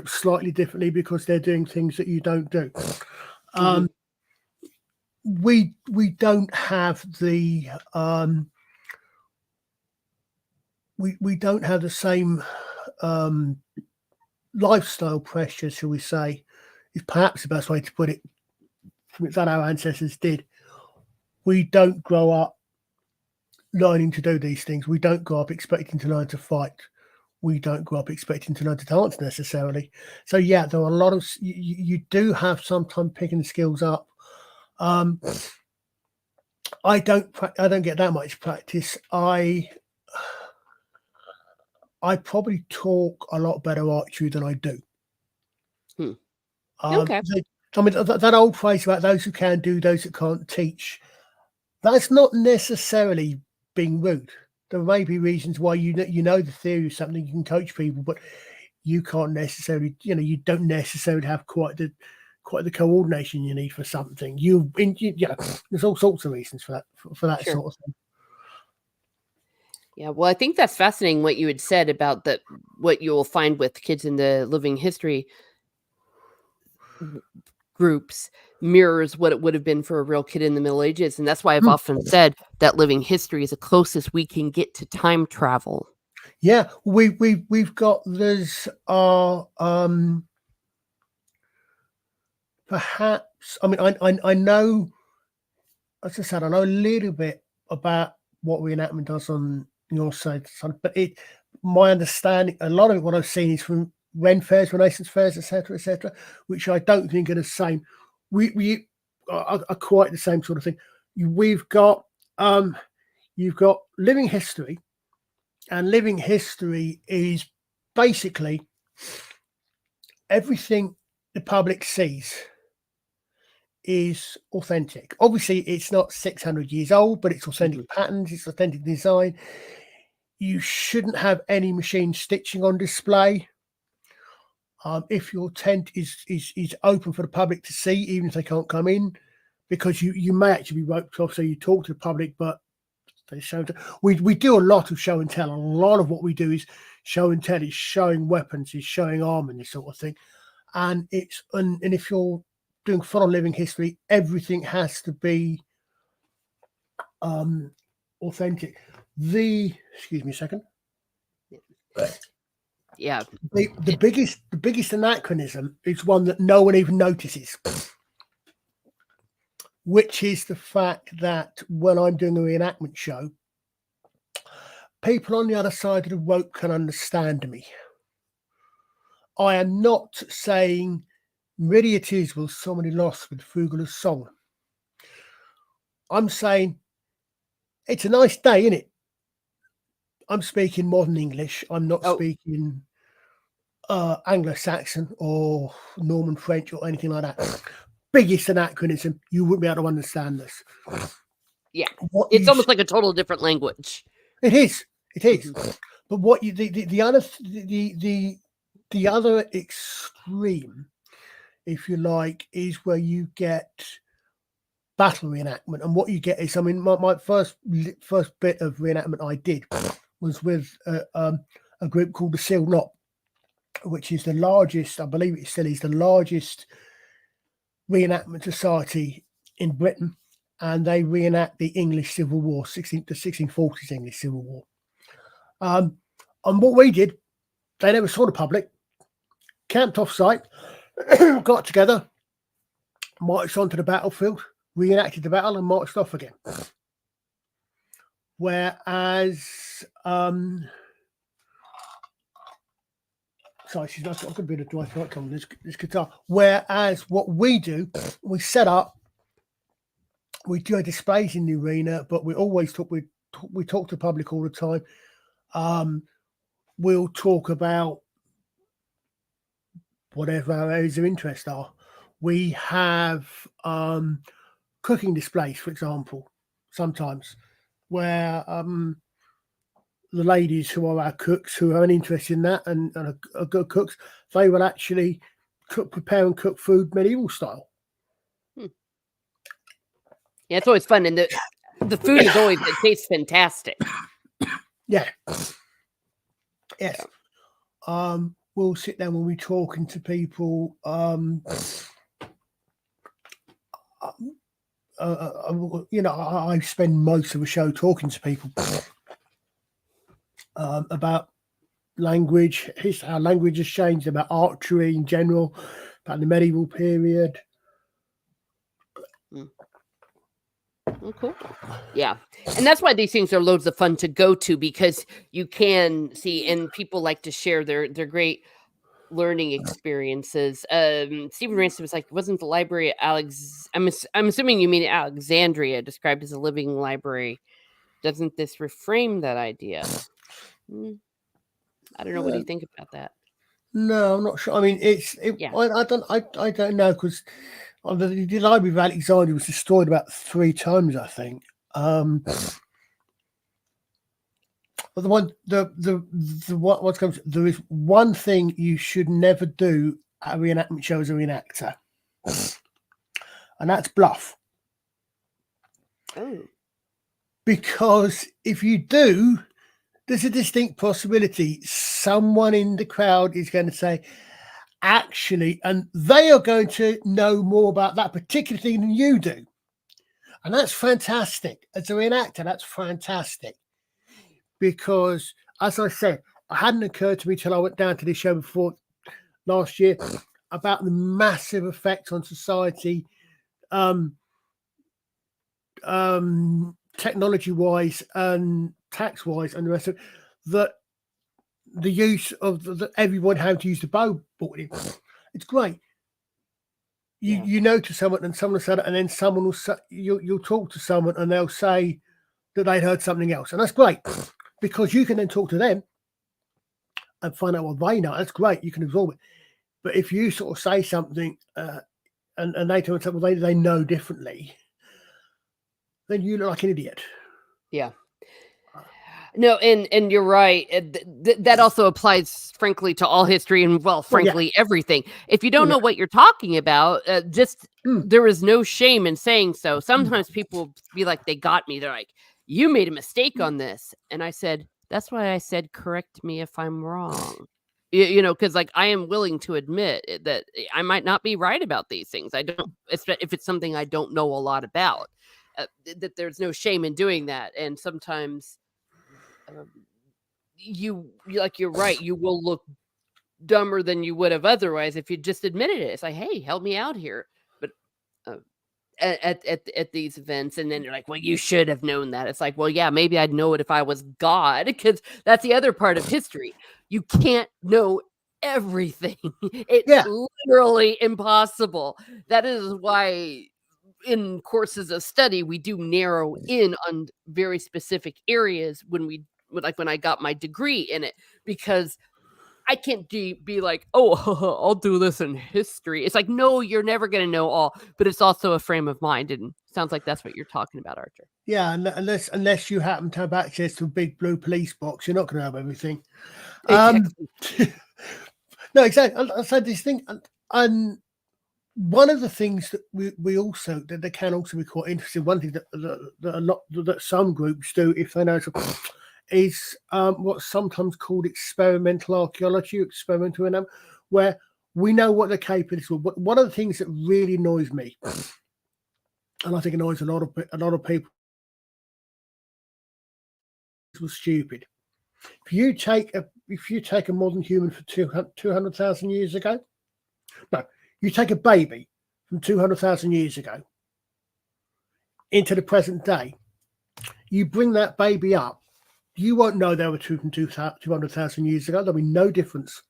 slightly differently because they're doing things that you don't do. We don't have the we don't have the same lifestyle pressure, shall we say, is perhaps the best way to put it, that our ancestors did. We don't grow up learning to do these things. We don't grow up expecting to learn to fight. We don't grow up expecting to learn to dance necessarily. So yeah, there are a lot of you do have sometimes picking the skills up. I don't get that much practice. I probably talk a lot better archery than I do. Okay. I mean, that old phrase about those who can do, those that can't teach, that's not necessarily being rude. There may be reasons why you know the theory of something, you can coach people, but you can't necessarily, you don't necessarily have quite the coordination you need for something. There's all sorts of reasons for that Sure. sort of thing. Yeah, well, I think that's fascinating what you had said about what you'll find with kids in the living history groups mirrors what it would have been for a real kid in the Middle Ages. And that's why I've often said that living history is the closest we can get to time travel. Yeah, we've got there's perhaps, I mean, I know, as I said, I know a little bit about what reenactment does on your side, but my understanding, a lot of it, what I've seen is from Ren fairs, Renaissance fairs, etc., which I don't think are the same. We are quite the same sort of thing. We've got you've got living history, and living history is basically everything the public sees is authentic. Obviously, it's not 600 years old, but it's authentic patterns, it's authentic design. You shouldn't have any machine stitching on display. If your tent is open for the public to see, even if they can't come in, because you may actually be roped off, so you talk to the public, but they show. We do a lot of show and tell. A lot of what we do is show and tell. Is showing weapons, is showing armor, and this sort of thing. And if you're doing fun on living history, everything has to be authentic. Excuse me a second. Yeah. The biggest anachronism is one that no one even notices, which is the fact that when I'm doing a reenactment show, people on the other side of the rope can understand me. I am not saying "Ready it is, will somebody lost with Fugler's song." I'm saying it's a nice day, isn't it? I'm speaking modern English. I'm not speaking Anglo-Saxon or Norman French or anything like that. Biggest anachronism. You wouldn't be able to understand this. Yeah, it's almost like a total different language. It is. But what you the other extreme, if you like, is where you get battle reenactment, and what you get is, I mean, my first bit of reenactment I did was with a group called the Seal Knot, which is the largest, I believe it still is the largest reenactment society in Britain, and they reenact the English Civil War, the 1640s English Civil War. And what we did, they never saw the public, camped off site, got together, marched onto the battlefield, reenacted the battle, and marched off again. Whereas, sorry, she's not got a bit of dry throat coming. This guitar. Whereas, what we do, we set up, we do displays in the arena, but we always talk. We talk to the public all the time. We'll talk about whatever our areas of interest are. We have cooking displays, for example, sometimes where the ladies who are our cooks, who have an interest in that and are good cooks, they will actually prepare and cook food medieval style. Yeah, it's always fun, and the food is always, it tastes fantastic. Yeah. Yes. We'll sit down when we're talking to people. I spend most of the show talking to people about language, how language has changed, about archery in general, about the medieval period. Oh, cool. Yeah. And that's why these things are loads of fun to go to, because you can see, and people like to share their great learning experiences. Stephen Ransom was like, wasn't the library at I'm assuming you mean Alexandria, described as a living library. Doesn't this reframe that idea? I don't know. What do you think about that? No, I'm not sure. I mean, I don't know, because the library of Alexandria was destroyed about 3 times, I think. But what comes, there is one thing you should never do at a reenactment show as a reenactor, and that's bluff. Oh. Because if you do, there's a distinct possibility someone in the crowd is going to say, actually, and they are going to know more about that particular thing than you do. And that's fantastic. As a reenactor, that's fantastic. Because, as I said, it hadn't occurred to me till I went down to this show before last year about the massive effect on society, technology-wise and tax-wise and the rest of it, that the use of everyone having to use the bow brought in. It's great. You know to someone, and someone will say that, and then someone will say, you'll talk to someone and they'll say that they'd heard something else, and that's great, because you can then talk to them and find out what they know. That's great. You can absorb it. But if you sort of say something and they tell us, well, they know differently, then you look like an idiot. Yeah. No, and you're right. That also applies, frankly, to all history and, well, frankly, everything. If you don't know what you're talking about, there is no shame in saying so. Sometimes people be like, they got me. They're like, you made a mistake on this. And I said, that's why I said, correct me if I'm wrong. Because like I am willing to admit that I might not be right about these things. I don't, if it's something I don't know a lot about, that there's no shame in doing that. And sometimes you're right. You will look dumber than you would have otherwise if you just admitted it. It's like, hey, help me out here. But at these events, and then you're like, well, you should have known that. It's like, well, yeah, maybe I'd know it if I was God, because that's the other part of history. You can't know everything. It's literally impossible. That is why in courses of study we do narrow in on very specific areas when I got my degree in it, because I can't be like, oh, I'll do this in history. It's like, no, you're never going to know all, but it's also a frame of mind. And sounds like that's what you're talking about, Archer. Yeah, unless you happen to have access to a big blue police box, you're not going to have everything. Exactly. No, exactly. I said this thing, and one of the things that we also that can also be quite interesting. One thing that some groups do, if they know, is what's sometimes called experimental archaeology, where we know what they're capable of. But one of the things that really annoys me, and I think annoys a lot of people, was stupid. If you take a modern human for 200,000 years ago, no, you take a baby from 200,000 years ago into the present day, you bring that baby up, you won't know they were 200,000 years ago. There'll be no difference.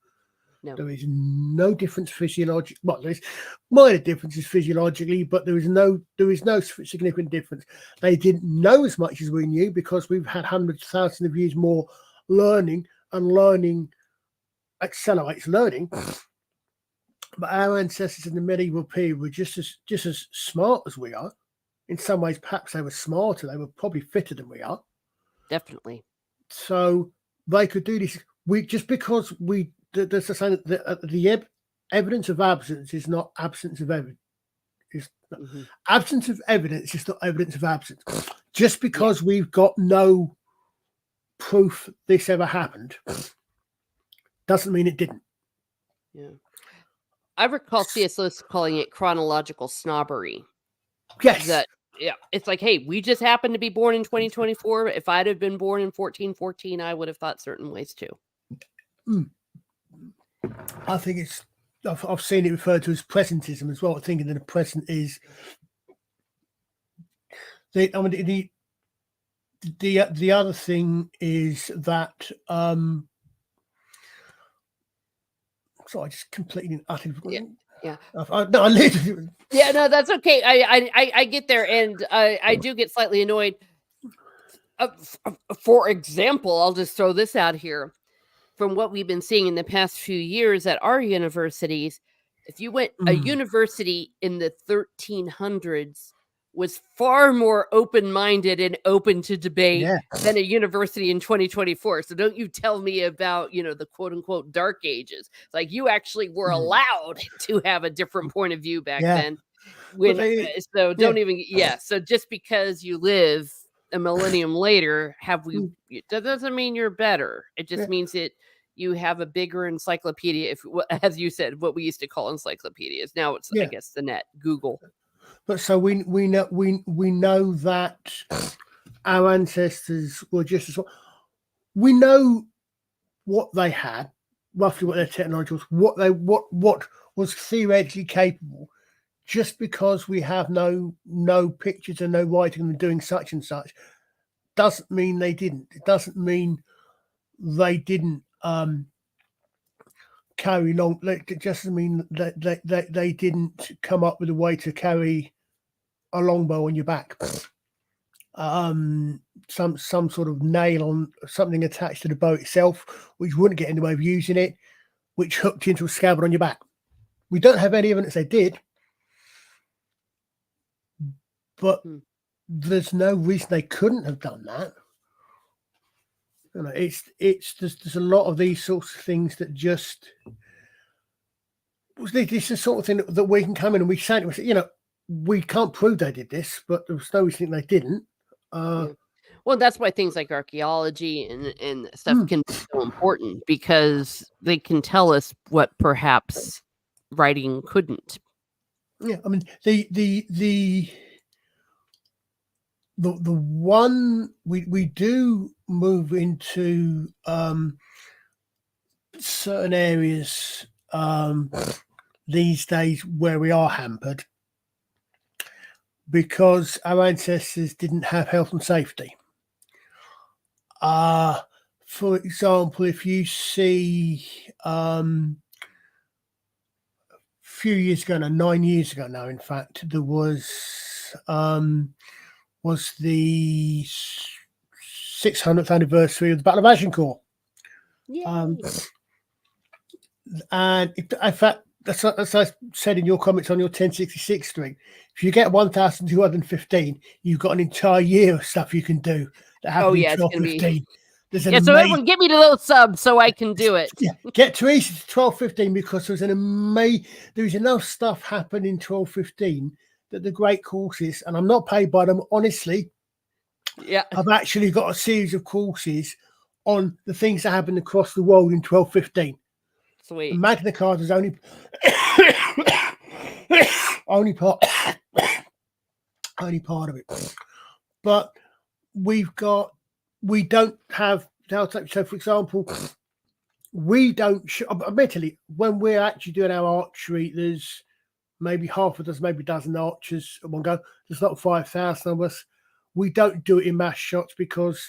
No. There is no difference physiologically. Well, there's minor differences physiologically, but there is no significant difference. They didn't know as much as we knew because we've had hundreds of thousands of years more learning, and learning accelerates learning. But our ancestors in the medieval period were just as smart as we are. In some ways, perhaps they were smarter. They were probably fitter than we are. Definitely. So they could do this. Because there's a saying that the evidence of absence is not absence of evidence. Absence of evidence is not evidence of absence. Just because we've got no proof this ever happened doesn't mean it didn't. Yeah. I recall C.S. Lewis calling it chronological snobbery. Yes. It's like, hey, we just happened to be born in 2024. If I'd have been born in 1414, I would have thought certain ways too. I think I've seen it referred to as presentism as well, thinking that the present is the other thing is that so I just completely utterly no, that's okay. I get there, and I do get slightly annoyed. For example, I'll just throw this out here. From what we've been seeing in the past few years at our universities, if you went a university in the 1300s was far more open-minded and open to debate than a university in 2024. So don't you tell me about, the quote-unquote dark ages. It's like you actually were allowed to have a different point of view back then. So just because you live a millennium later, that doesn't mean you're better. It just means that you have a bigger encyclopedia, as you said, what we used to call encyclopedias. Now it's, I guess, the net, Google. But so we know that our ancestors were just as well. We know what they had, roughly what their technology was, what was theoretically capable. Just because we have no pictures and no writing of them doing such and such, doesn't mean they didn't. It doesn't mean they didn't carry long. It just mean that they didn't come up with a way to carry a longbow on your back. Some sort of nail on something attached to the bow itself, which wouldn't get in the way of using it, which hooked into a scabbard on your back. We don't have any evidence they did. but there's no reason they couldn't have done that. There's a lot of these sorts of things that just this is the sort of thing that we can come in and we say, we can't prove they did this, but there's no reason they didn't. Well, that's why things like archaeology and stuff can be so important, because they can tell us what perhaps writing couldn't. Yeah, I mean the one we do move into certain areas these days where we are hampered because our ancestors didn't have health and safety. For example, if you see a few years ago now, 9 years ago now, in fact, there was the 600th anniversary of the Battle of Agincourt. And in fact, as I said in your comments on your 1066 stream, if you get 1,215, you've got an entire year of stuff you can do that happened in 1215. So everyone get me to those subs so I can do it. Yeah, get to easy to 1215 because there was enough stuff happened in 1215 that the great courses, and I'm not paid by them, honestly. Yeah, I've actually got a series of courses on the things that happened across the world in 1215. Sweet. And Magna Carta is only part of it. But we don't have, so for example, we don't, admittedly, when we're actually doing our archery, there's maybe half a dozen, maybe a dozen archers at one go. There's not 5,000 of us. We don't do it in mass shots because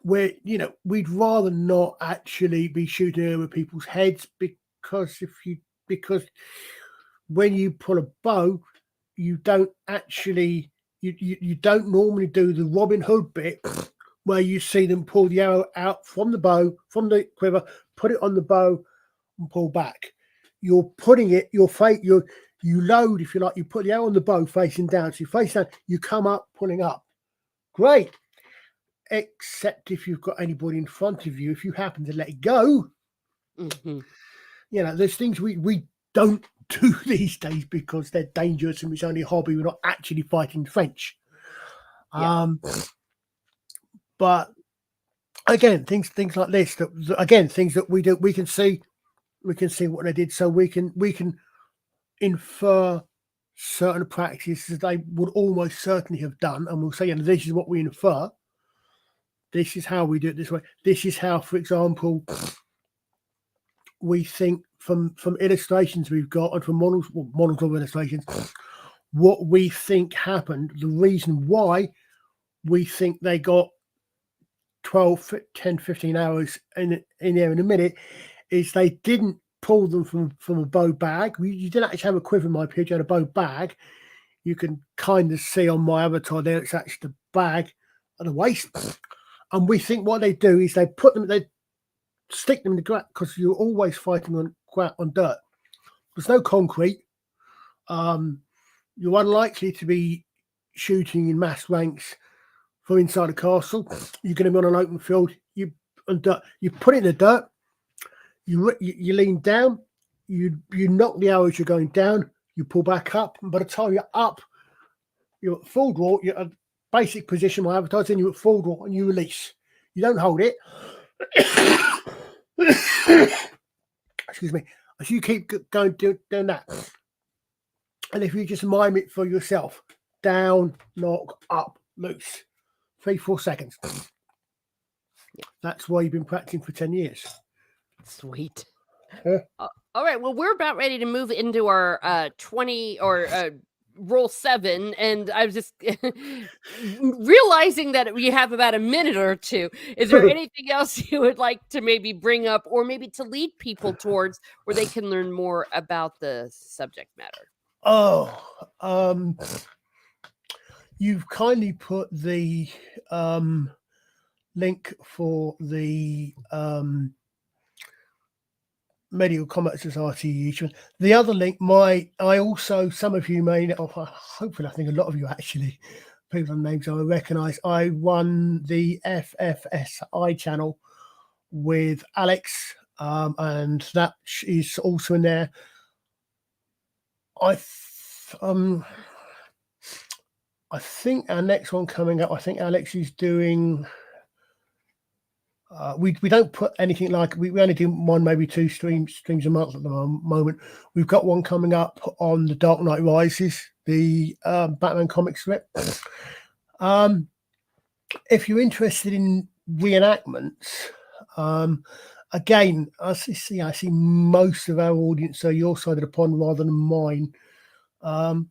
we'd rather not actually be shooting over people's heads because when you pull a bow, you don't actually you don't normally do the Robin Hood bit where you see them pull the arrow out from the bow, from the quiver, put it on the bow and pull back. You're putting it, you load, if you like, you put the arrow on the bow facing down. So you face down, you come up, pulling up. Great. Except if you've got anybody in front of you, if you happen to let it go, there's things we don't do these days because they're dangerous and it's only a hobby. We're not actually fighting the French. But again, things like this, things that we do, we can see what they did, so we can infer certain practices they would almost certainly have done, and we'll say, this is what we infer. This is how we do it this way. This is how, for example, we think from illustrations we've got and from models of illustrations, what we think happened, the reason why we think they got 12, 10, 15 hours in there in a minute is they didn't pull them from a bow bag. You didn't actually have a quiver in my picture, you had a bow bag. You can kind of see on my avatar there, it's actually the bag at the waist. And we think what they do is they stick them in the ground because you're always fighting on dirt. There's no concrete. You're unlikely to be shooting in mass ranks from inside a castle. You're going to be on an open field. You put it in the dirt. You lean down. You knock the arrow as you're going down. You pull back up, and by the time you're up, you're at full draw. You're at basic position. My avatar's in. You're at full draw, and you release. You don't hold it. Excuse me. As you keep going doing that, and if you just mime it for yourself, down, knock, up, loose, 3-4 seconds. That's why you've been practicing for 10 years. Sweet. All right. Well, we're about ready to move into our 20 or roll 7, and I was just realizing that we have about a minute or two. Is there anything else you would like to maybe bring up, or maybe to lead people towards where they can learn more about the subject matter? You've kindly put the link for the Medieval Combat Society YouTube. The other link, I also, some of you may know, hopefully, I think a lot of you actually, people and names I recognise. I run the FFSI channel with Alex, and that is also in there. I think our next one coming up, I think Alex is doing. We don't put anything like we only do one, maybe two streams a month at the moment. We've got one coming up on the Dark Knight Rises, the Batman comic strip. If you're interested in reenactments, again, I see most of our audience are your side of the pond rather than mine. I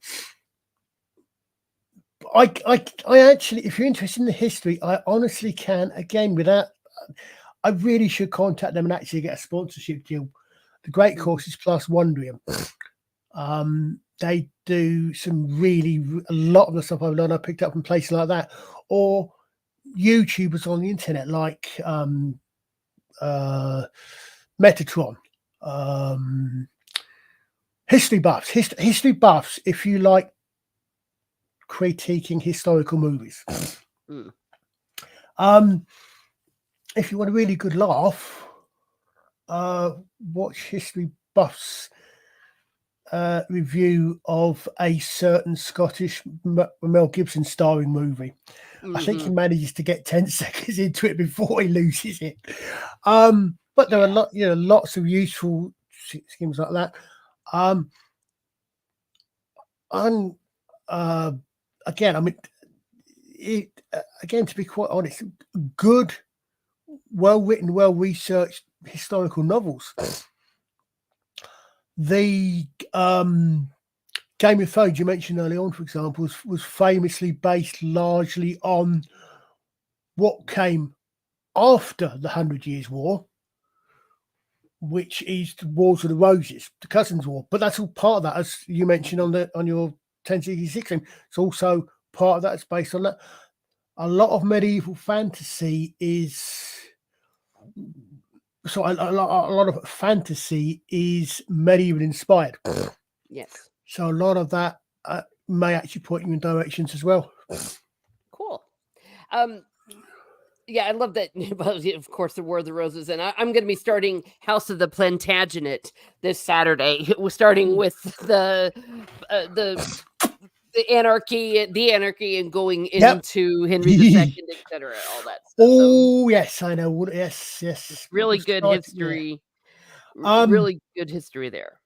actually, if you're interested in the history, I honestly can, again, without, I really should contact them and actually get a sponsorship deal. The Great Courses Plus Wondrium. They do some a lot of the stuff I've done, I picked up from places like that, or YouTubers on the internet like Metatron, history buffs. History buffs, if you like critiquing historical movies. If you want a really good laugh, watch History Buff's review of a certain Scottish Mel Gibson starring movie. I think he manages to get 10 seconds into it before he loses it. But there are lots of useful schemes like that. And again, I mean, again, to be quite honest, good, well-written, well-researched historical novels. The Game of Thrones you mentioned early on, for example, was famously based largely on what came after the 100 Years' War, which is the Wars of the Roses, the Cousins' War. But that's all part of that, as you mentioned on your 1066. It's also part of that. It's based on that. A lot of medieval fantasy is. So a lot of fantasy is medieval inspired. Yes. So a lot of that may actually point you in directions as well. Cool. Yeah, I love that. Of course, the War of the Roses, and I'm going to be starting House of the Plantagenet this Saturday. We're starting with the anarchy, and going into Henry II, etc. All that stuff. Oh, yes, I know. Yes. It's really good history. Yeah. Really good history there.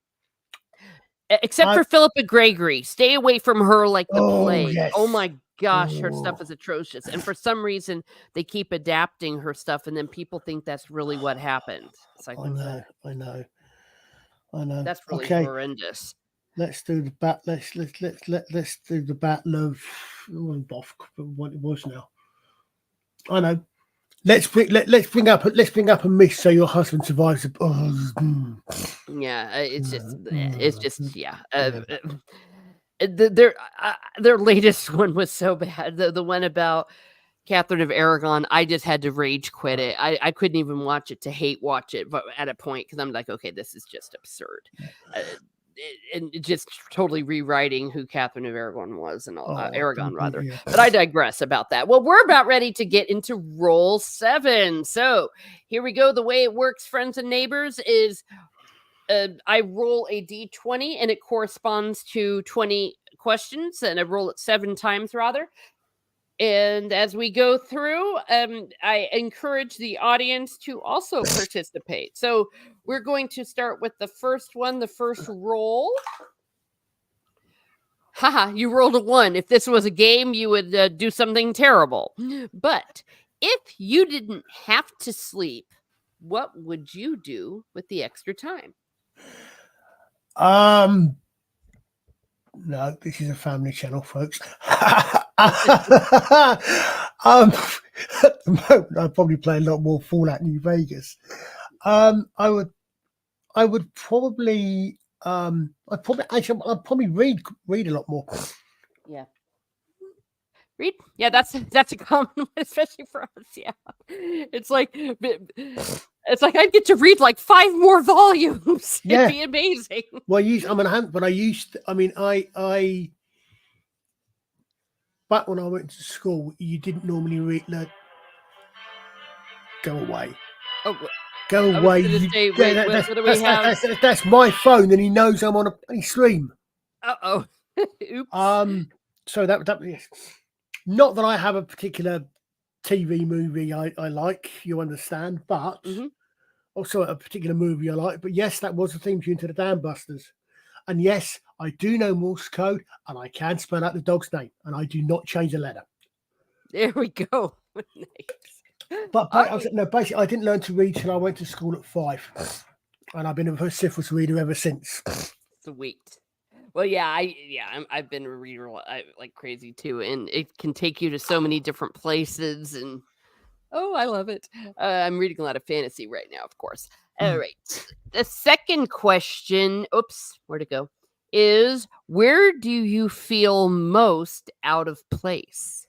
Except for Philippa Gregory. Stay away from her like the plague. Yes. Oh my gosh, her stuff is atrocious. And for some reason, they keep adapting her stuff, and then people think that's really what happened. It's like, I know. That's really horrendous. Let's do the let's do the battle of what it was now. I know. Let's bring up a myth so your husband survives. Yeah, it's just yeah. Their latest one was so bad. The one about Catherine of Aragon, I just had to rage quit it. I couldn't even watch it to hate watch it, but at a point, because I'm like, okay, this is just absurd. And just totally rewriting who Catherine of Aragon was and all, Aragon rather. Yeah. But I digress about that. Well, we're about ready to get into roll 7. So here we go. The way it works, friends and neighbors, is I roll a d20 and it corresponds to 20 questions, and I roll it 7 times rather. And as we go through, I encourage the audience to also participate. So we're going to start with the first one, the first roll. Haha, you rolled a 1. If this was a game, you would do something terrible. But if you didn't have to sleep, what would you do with the extra time? No, this is a family channel, folks. I'd probably play a lot more Fallout New Vegas. I would probably I'd probably read a lot more. Yeah. Read? Yeah, that's a common one, especially for us. Yeah, it's like I'd get to read like 5 more volumes. It'd Yeah. be amazing. Well, I used to, I back when I went to school, you didn't normally read. Like, go away, Oh, go I was away. gonna You, say, yeah, wait, what do we that's, have? that's my phone, and he knows I'm on a bloody stream. Oh, oops. So that yes. Not that I have a particular TV movie I like, you understand, but Hmm. also a particular movie I like. But yes, that was the theme tune to the Dam Busters. And yes, I do know Morse code, and I can spell out the dog's name, and I do not change a letter. There we go. Nice. But All I was, right. no, basically, I didn't learn to read till I went to school at 5, and I've been a vociferous reader ever since. Sweet. Well, yeah, I've been a reader like crazy too, and it can take you to so many different places, and oh, I love it. I'm reading a lot of fantasy right now, of course. All Mm. right. The second question, oops, where'd it go? Is where do you feel most out of place?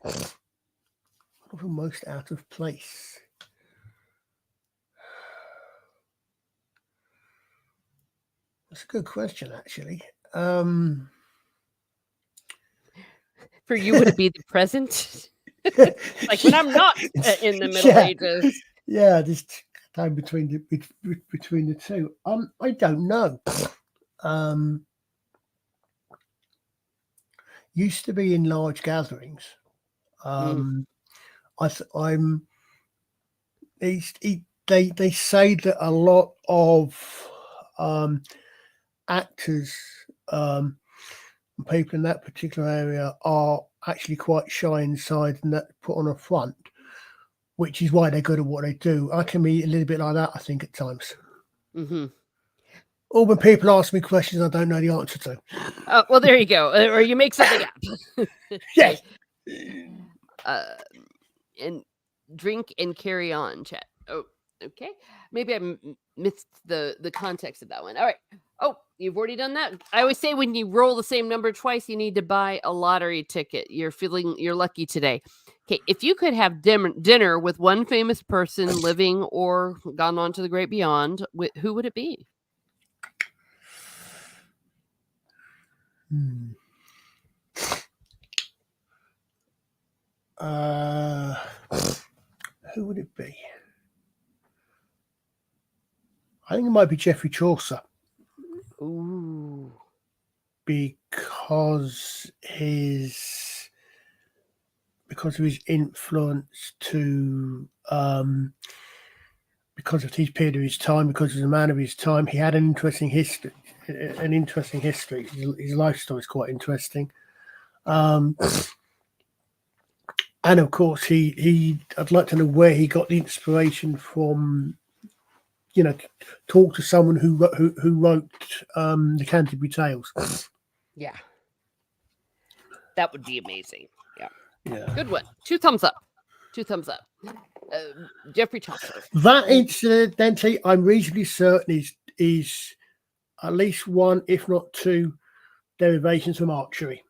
What am most out of place? That's a good question, actually. For you, would it be the present? Like when I'm not in the Middle yeah, Ages. yeah, just time between the two. I don't know. Used to be in large gatherings. Mm, I'm. They say that a lot of actors, people in that particular area are actually quite shy inside and that put on a front, which is why they're good at what they do. I can be a little bit like that, I think, at times. hmm Or when people ask me questions I don't know the answer to. Oh, well, there you go. Or you make something up. Yes. uh, and drink and carry on, chat. Oh, okay. Maybe I missed the context of that one. All right. Oh, you've already done that. I always say when you roll the same number twice, you need to buy a lottery ticket. You're lucky today. Okay, if you could have dinner with one famous person living or gone on to the great beyond, who would it be? Hmm. Who would it be? I think it might be Geoffrey Chaucer. Ooh. Because of his influence to because of his period of his time, because he was a man of his time, he had an interesting history. His life story is quite interesting. And of course, I'd like to know where he got the inspiration from. Talk to someone who wrote the Canterbury Tales. Yeah. That would be amazing. Yeah. Good one. 2 thumbs up. 2 thumbs up. Geoffrey Chaucer. That incidentally, I'm reasonably certain is at least one, if not two, derivations from archery.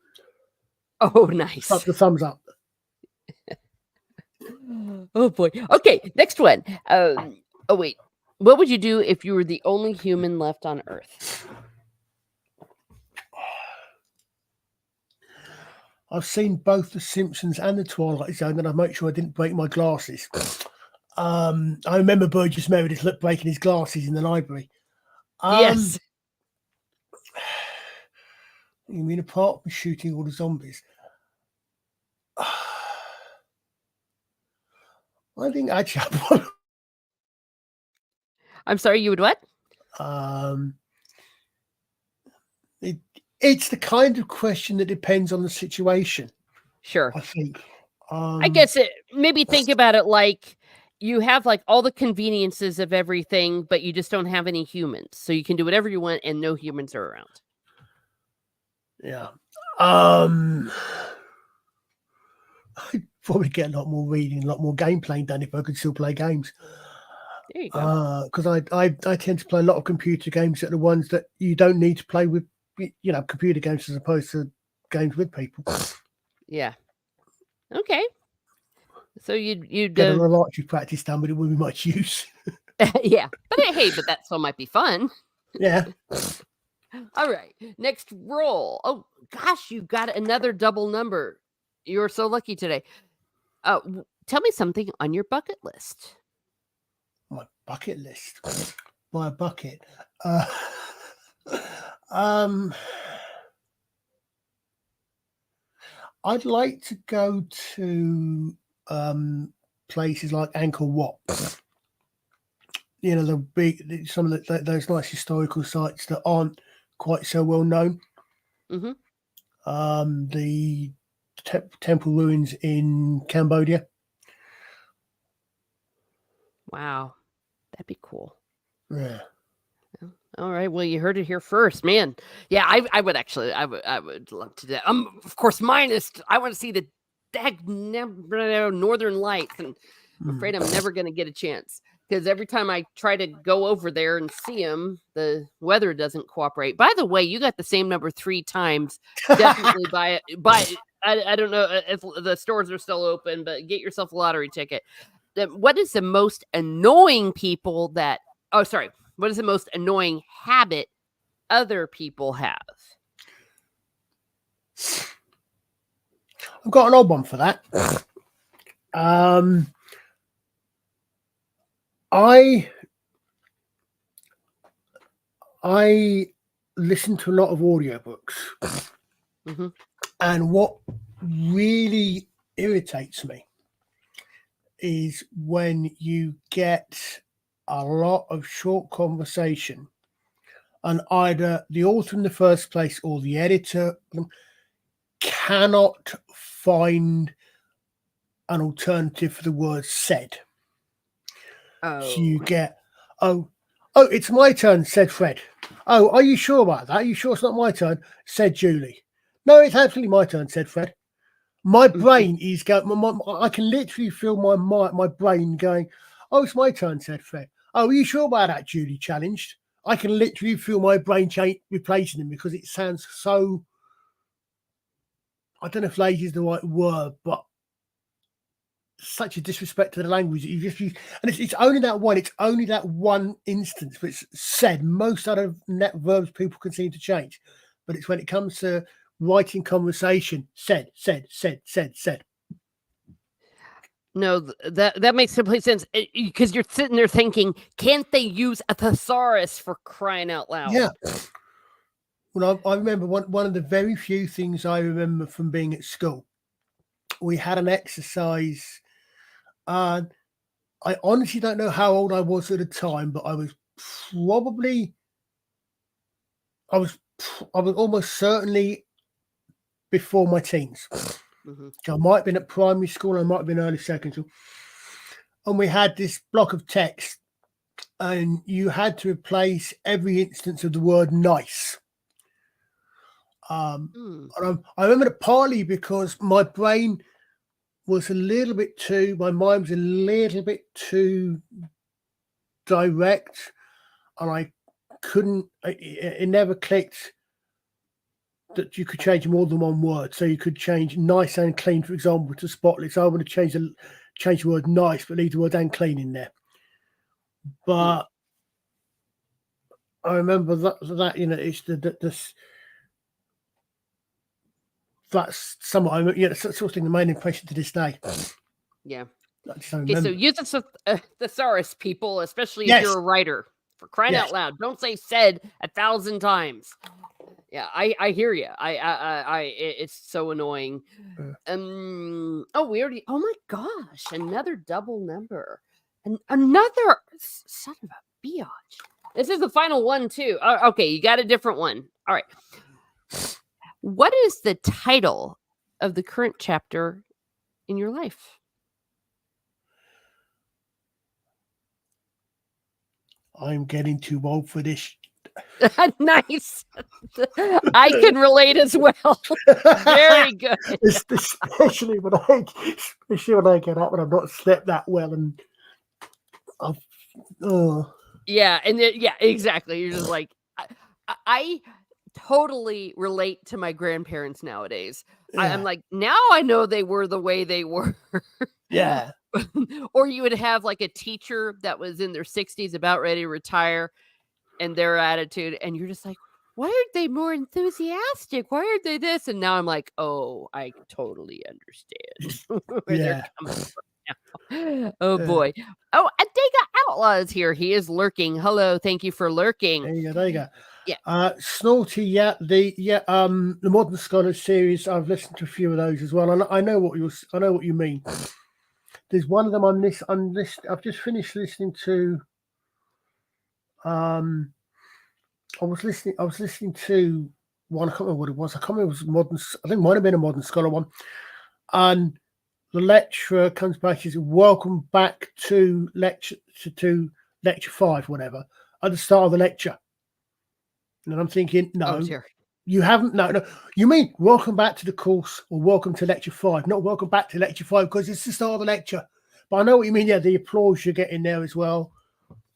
Oh, nice. Up the thumbs up. Oh boy. Okay, next one. Oh wait. What would you do if you were the only human left on Earth? I've seen both The Simpsons and The Twilight Zone, and I make sure I didn't break my glasses. I remember Burgess Meredith breaking his glasses in the library. Yes. You mean apart from shooting all the zombies? I think actually, I'm sorry, you would what? It's the kind of question that depends on the situation. Sure. I think. I guess maybe think about it like you have like all the conveniences of everything, but you just don't have any humans. So you can do whatever you want and no humans are around. Yeah. I'd probably get a lot more reading, a lot more game playing done if I could still play games. There you go. Because I tend to play a lot of computer games that are the ones that you don't need to play with, computer games as opposed to games with people. Yeah. Okay. So you'd Get a lot of archery practice done, but it wouldn't be much use. yeah. But hey, but that still might be fun. Yeah. All right. Next roll. Oh gosh, you got another double number. You're so lucky today. Tell me something on your bucket list. My bucket list. My bucket. Um, I'd like to go to places like Angkor Wat. You know, the big, some of those nice historical sites that aren't quite so well known. Mm-hmm. The temple ruins in Cambodia. Wow, that'd be cool. Yeah. All right. Well, you heard it here first, man. Yeah, I would actually, I would love to do that. Of course, minus I want to see the Northern Lights, and I'm afraid I'm never going to get a chance because every time I try to go over there and see them, the weather doesn't cooperate. By the way, you got the same number 3 times. Definitely buy it. I don't know if the stores are still open, but get yourself a lottery ticket. What is the most annoying people that? Oh, sorry. What is the most annoying habit other people have? I've got an odd one for that. I listen to a lot of audiobooks. Mm-hmm. And what really irritates me is when you get a lot of short conversation and either the author in the first place or the editor cannot find an alternative for the word said. Oh. So you get, oh, it's my turn, said Fred. Oh, are you sure about that? Are you sure it's not my turn? Said Julie. No, it's absolutely my turn, said Fred. My brain is going, I can literally feel my brain going, oh, it's my turn, said Fred. Oh, are you sure about that, Julie challenged. I can literally feel my brain replacing them because it sounds so, I don't know if lazy is the right word, but such a disrespect to the language that you just use. And it's only that one, it's only that one instance, but it's said. Most other net verbs people can seem to change. But it's when it comes to writing conversation, said. No, that makes complete sense because you're sitting there thinking, can't they use a thesaurus for crying out loud? Yeah. Well, I remember one of the very few things I remember from being at school. We had an exercise, and I honestly don't know how old I was at the time, but I was almost certainly before my teens. Mm-hmm. I might have been at primary school, I might have been early secondary. And we had this block of text, and you had to replace every instance of the word nice. And I remember it partly because my brain was a little bit too, my mind was a little bit too direct, and I couldn't, it never clicked that you could change more than one word. So you could change nice and clean, for example, to spotless. So I would have changed the word nice, but leave the word and clean in there. But I remember that you know, it's that's somewhat, yeah, sort of thing, the main impression to this day. Yeah. Okay, so use a thesaurus, people, especially if yes. you're a writer. For crying out loud, don't say said 1,000 times. Yeah, I hear you. It's so annoying. Oh, we already. Oh my gosh, another double number, and another son of a biatch. This is the final one too. Okay, you got a different one. All right. What is the title of the current chapter in your life? I'm getting too old for this. Nice. I can relate as well. Very good. Especially when I get up and I've not slept that well, and yeah, and yeah, exactly. You're just like, I totally relate to my grandparents nowadays. I'm Yeah. like, now I know they were the way they were. Yeah. Or you would have like a teacher that was in their 60s about ready to retire and their attitude, and you're just like, why aren't they more enthusiastic? Why aren't they this? And now I'm like, oh, I totally understand where they're Yeah. coming from now. Oh Yeah. boy. Oh, Adega Outlaw is here. He is lurking. Hello, thank you for lurking. There you go. There you go. Yeah. Snorty, the Modern Scholar series. I've listened to a few of those as well, and I know what you mean. There's one of them on this. I've just finished listening to. I was listening to one. I can't remember what it was. I can't remember. It was modern. I think it might have been a Modern Scholar one, and the lecturer comes back and says, "Welcome back to lecture 5, whatever." At the start of the lecture, and I'm thinking, no, you haven't. No. You mean welcome back to the course, or welcome to lecture 5, not welcome back to lecture 5, because it's the start of the lecture. But I know what you mean. Yeah, the applause you're getting there as well.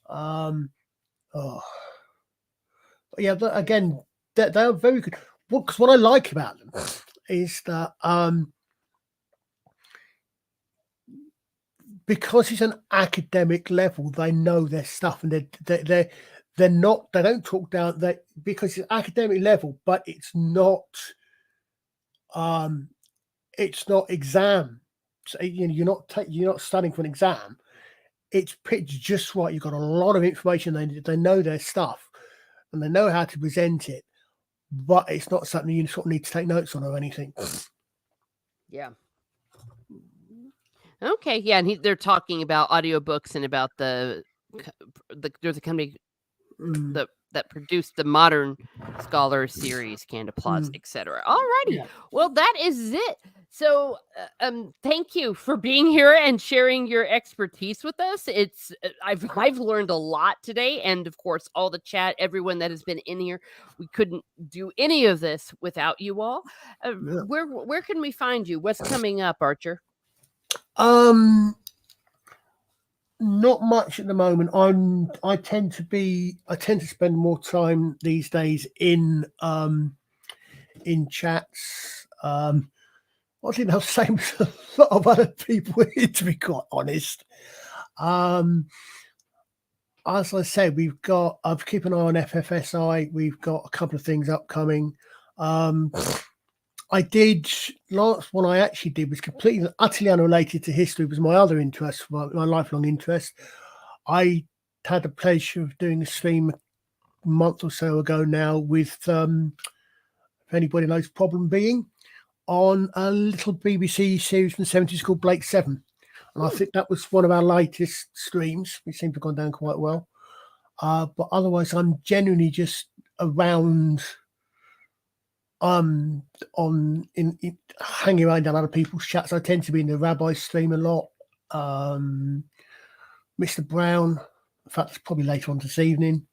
But yeah, again, they're very good. Because what I like about them is that because it's an academic level, they know their stuff, and they don't talk down that because it's academic level, but it's not exam. So, you're not studying for an exam. It's pitched just right. You've got a lot of information. They know their stuff, and they know how to present it, but it's not something you sort of need to take notes on or anything. Yeah. Okay. Yeah, and they're talking about audiobooks and about there's a company that produced the Modern Scholar series, Canned Applause, etc. All righty. Yeah. Well, that is it. So, thank you for being here and sharing your expertise with us. I've learned a lot today, and of course, all the chat, everyone that has been in here. We couldn't do any of this without you all. Where can we find you? What's coming up, Archer? Not much at the moment. I tend to spend more time these days in chats. I think the same as a lot of other people here, to be quite honest. As I said, I've keep an eye on FFSI. We've got a couple of things upcoming. I did last one I actually did was completely utterly unrelated to history. It was my other interest, my lifelong interest. I had the pleasure of doing a stream a month or so ago now with if anybody knows Problem Being, on a little BBC series from the 70s called Blake 7. And I think that was one of our latest streams. It seemed to have gone down quite well. But otherwise, I'm genuinely just around hanging around in other people's chats. I tend to be in the rabbi stream a lot. Mr. Brown, in fact, it's probably later on this evening.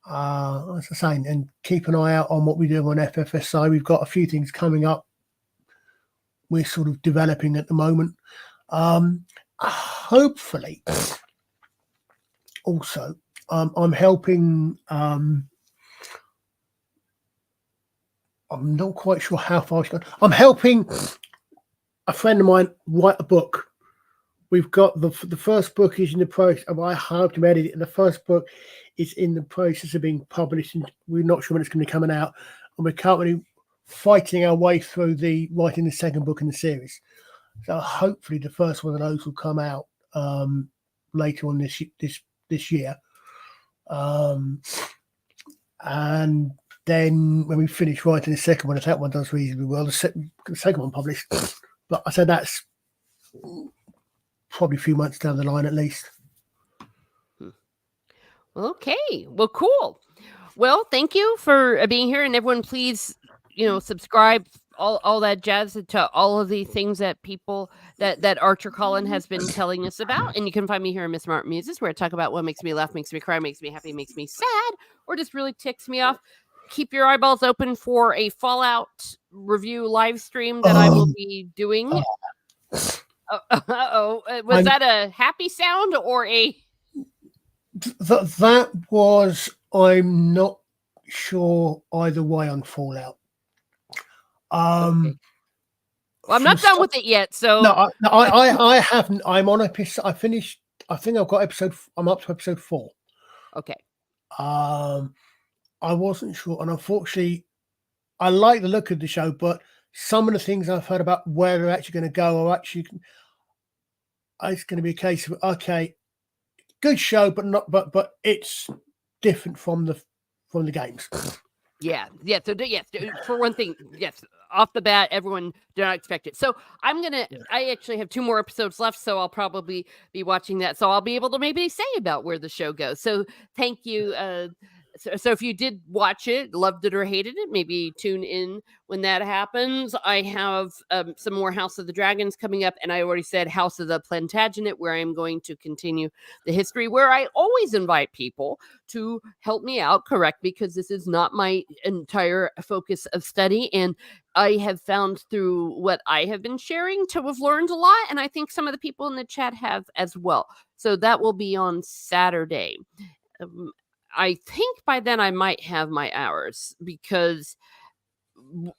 As I was saying, and keep an eye out on what we do on FFSI. We've got a few things coming up. We're sort of developing at the moment. Hopefully, also, I'm helping. I'm not quite sure how far it's gone. I'm helping a friend of mine write a book. We've got the first book is in the process. I helped him edit it, and the first book is in the process of being published, and we're not sure when it's going to be coming out. And we're currently fighting our way through writing the second book in the series. So hopefully the first one of those will come out later on this year. And then when we finish writing the second one, if that one does reasonably well, the second one published. But I said that's probably a few months down the line at least. Okay. Well, cool. Well, thank you for being here, and everyone, please, subscribe, all that jazz to all of the things that people that Archer Colin has been telling us about. And you can find me here in Miss Smart Muses, where I talk about what makes me laugh, makes me cry, makes me happy, makes me sad, or just really ticks me off. Keep your eyeballs open for a Fallout review live stream that I will be doing. Was that a happy sound or a? That was, I'm not sure either way on Fallout. Okay. Well, I'm not done with it yet, so I haven't. I'm on episode. I finished. I think I've got episode. I'm up to episode 4. okay. I wasn't sure, and unfortunately, I like the look of the show, but some of the things I've heard about where they're actually going to go are actually. It's going to be a case of okay, good show, but it's different from the games. Yeah. So yes, for one thing, yes, off the bat, everyone did not expect it. So I actually have 2 more episodes left, so I'll probably be watching that. So I'll be able to maybe say about where the show goes. So thank you. So if you did watch it, loved it or hated it, maybe tune in when that happens. I have some more House of the Dragons coming up, and I already said House of the Plantagenet, where I'm going to continue the history, where I always invite people to help me out, correct, because this is not my entire focus of study. And I have found through what I have been sharing to have learned a lot. And I think some of the people in the chat have as well. So that will be on Saturday. I think by then I might have my hours because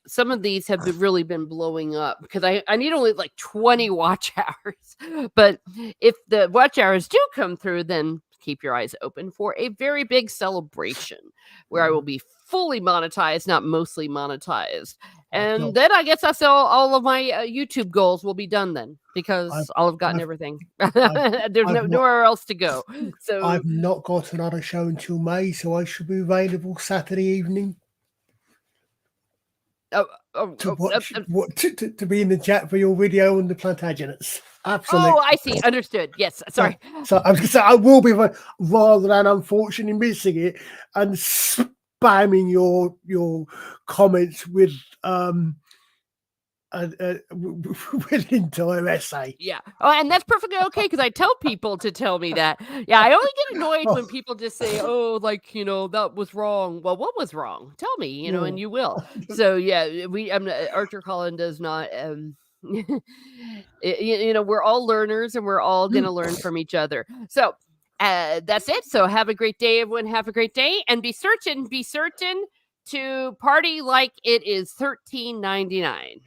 some of these have really been blowing up because I need only like 20 watch hours. But if the watch hours do come through, then keep your eyes open for a very big celebration where I will be fully monetized, not mostly monetized. And then I guess that's all of my YouTube goals will be done then because I'll have gotten everything. There's nowhere else to go. So I've not got another show until May, so I should be available Saturday evening. To be in the chat for your video on the Plantagenets. Absolutely. Oh, I see. Understood. Yes. Sorry. So I was going to say I will be, rather than unfortunately missing it and spamming your comments with with entire essay. Yeah. Oh, and that's perfectly okay because I tell people to tell me that. Yeah, I only get annoyed when people just say, "Oh, like that was wrong." Well, what was wrong? Tell me, and you will. So yeah, Archer Colin does not. We're all learners and we're all gonna learn from each other. So that's it. So have a great day, everyone. Have a great day, and be certain to party like it is $13.99.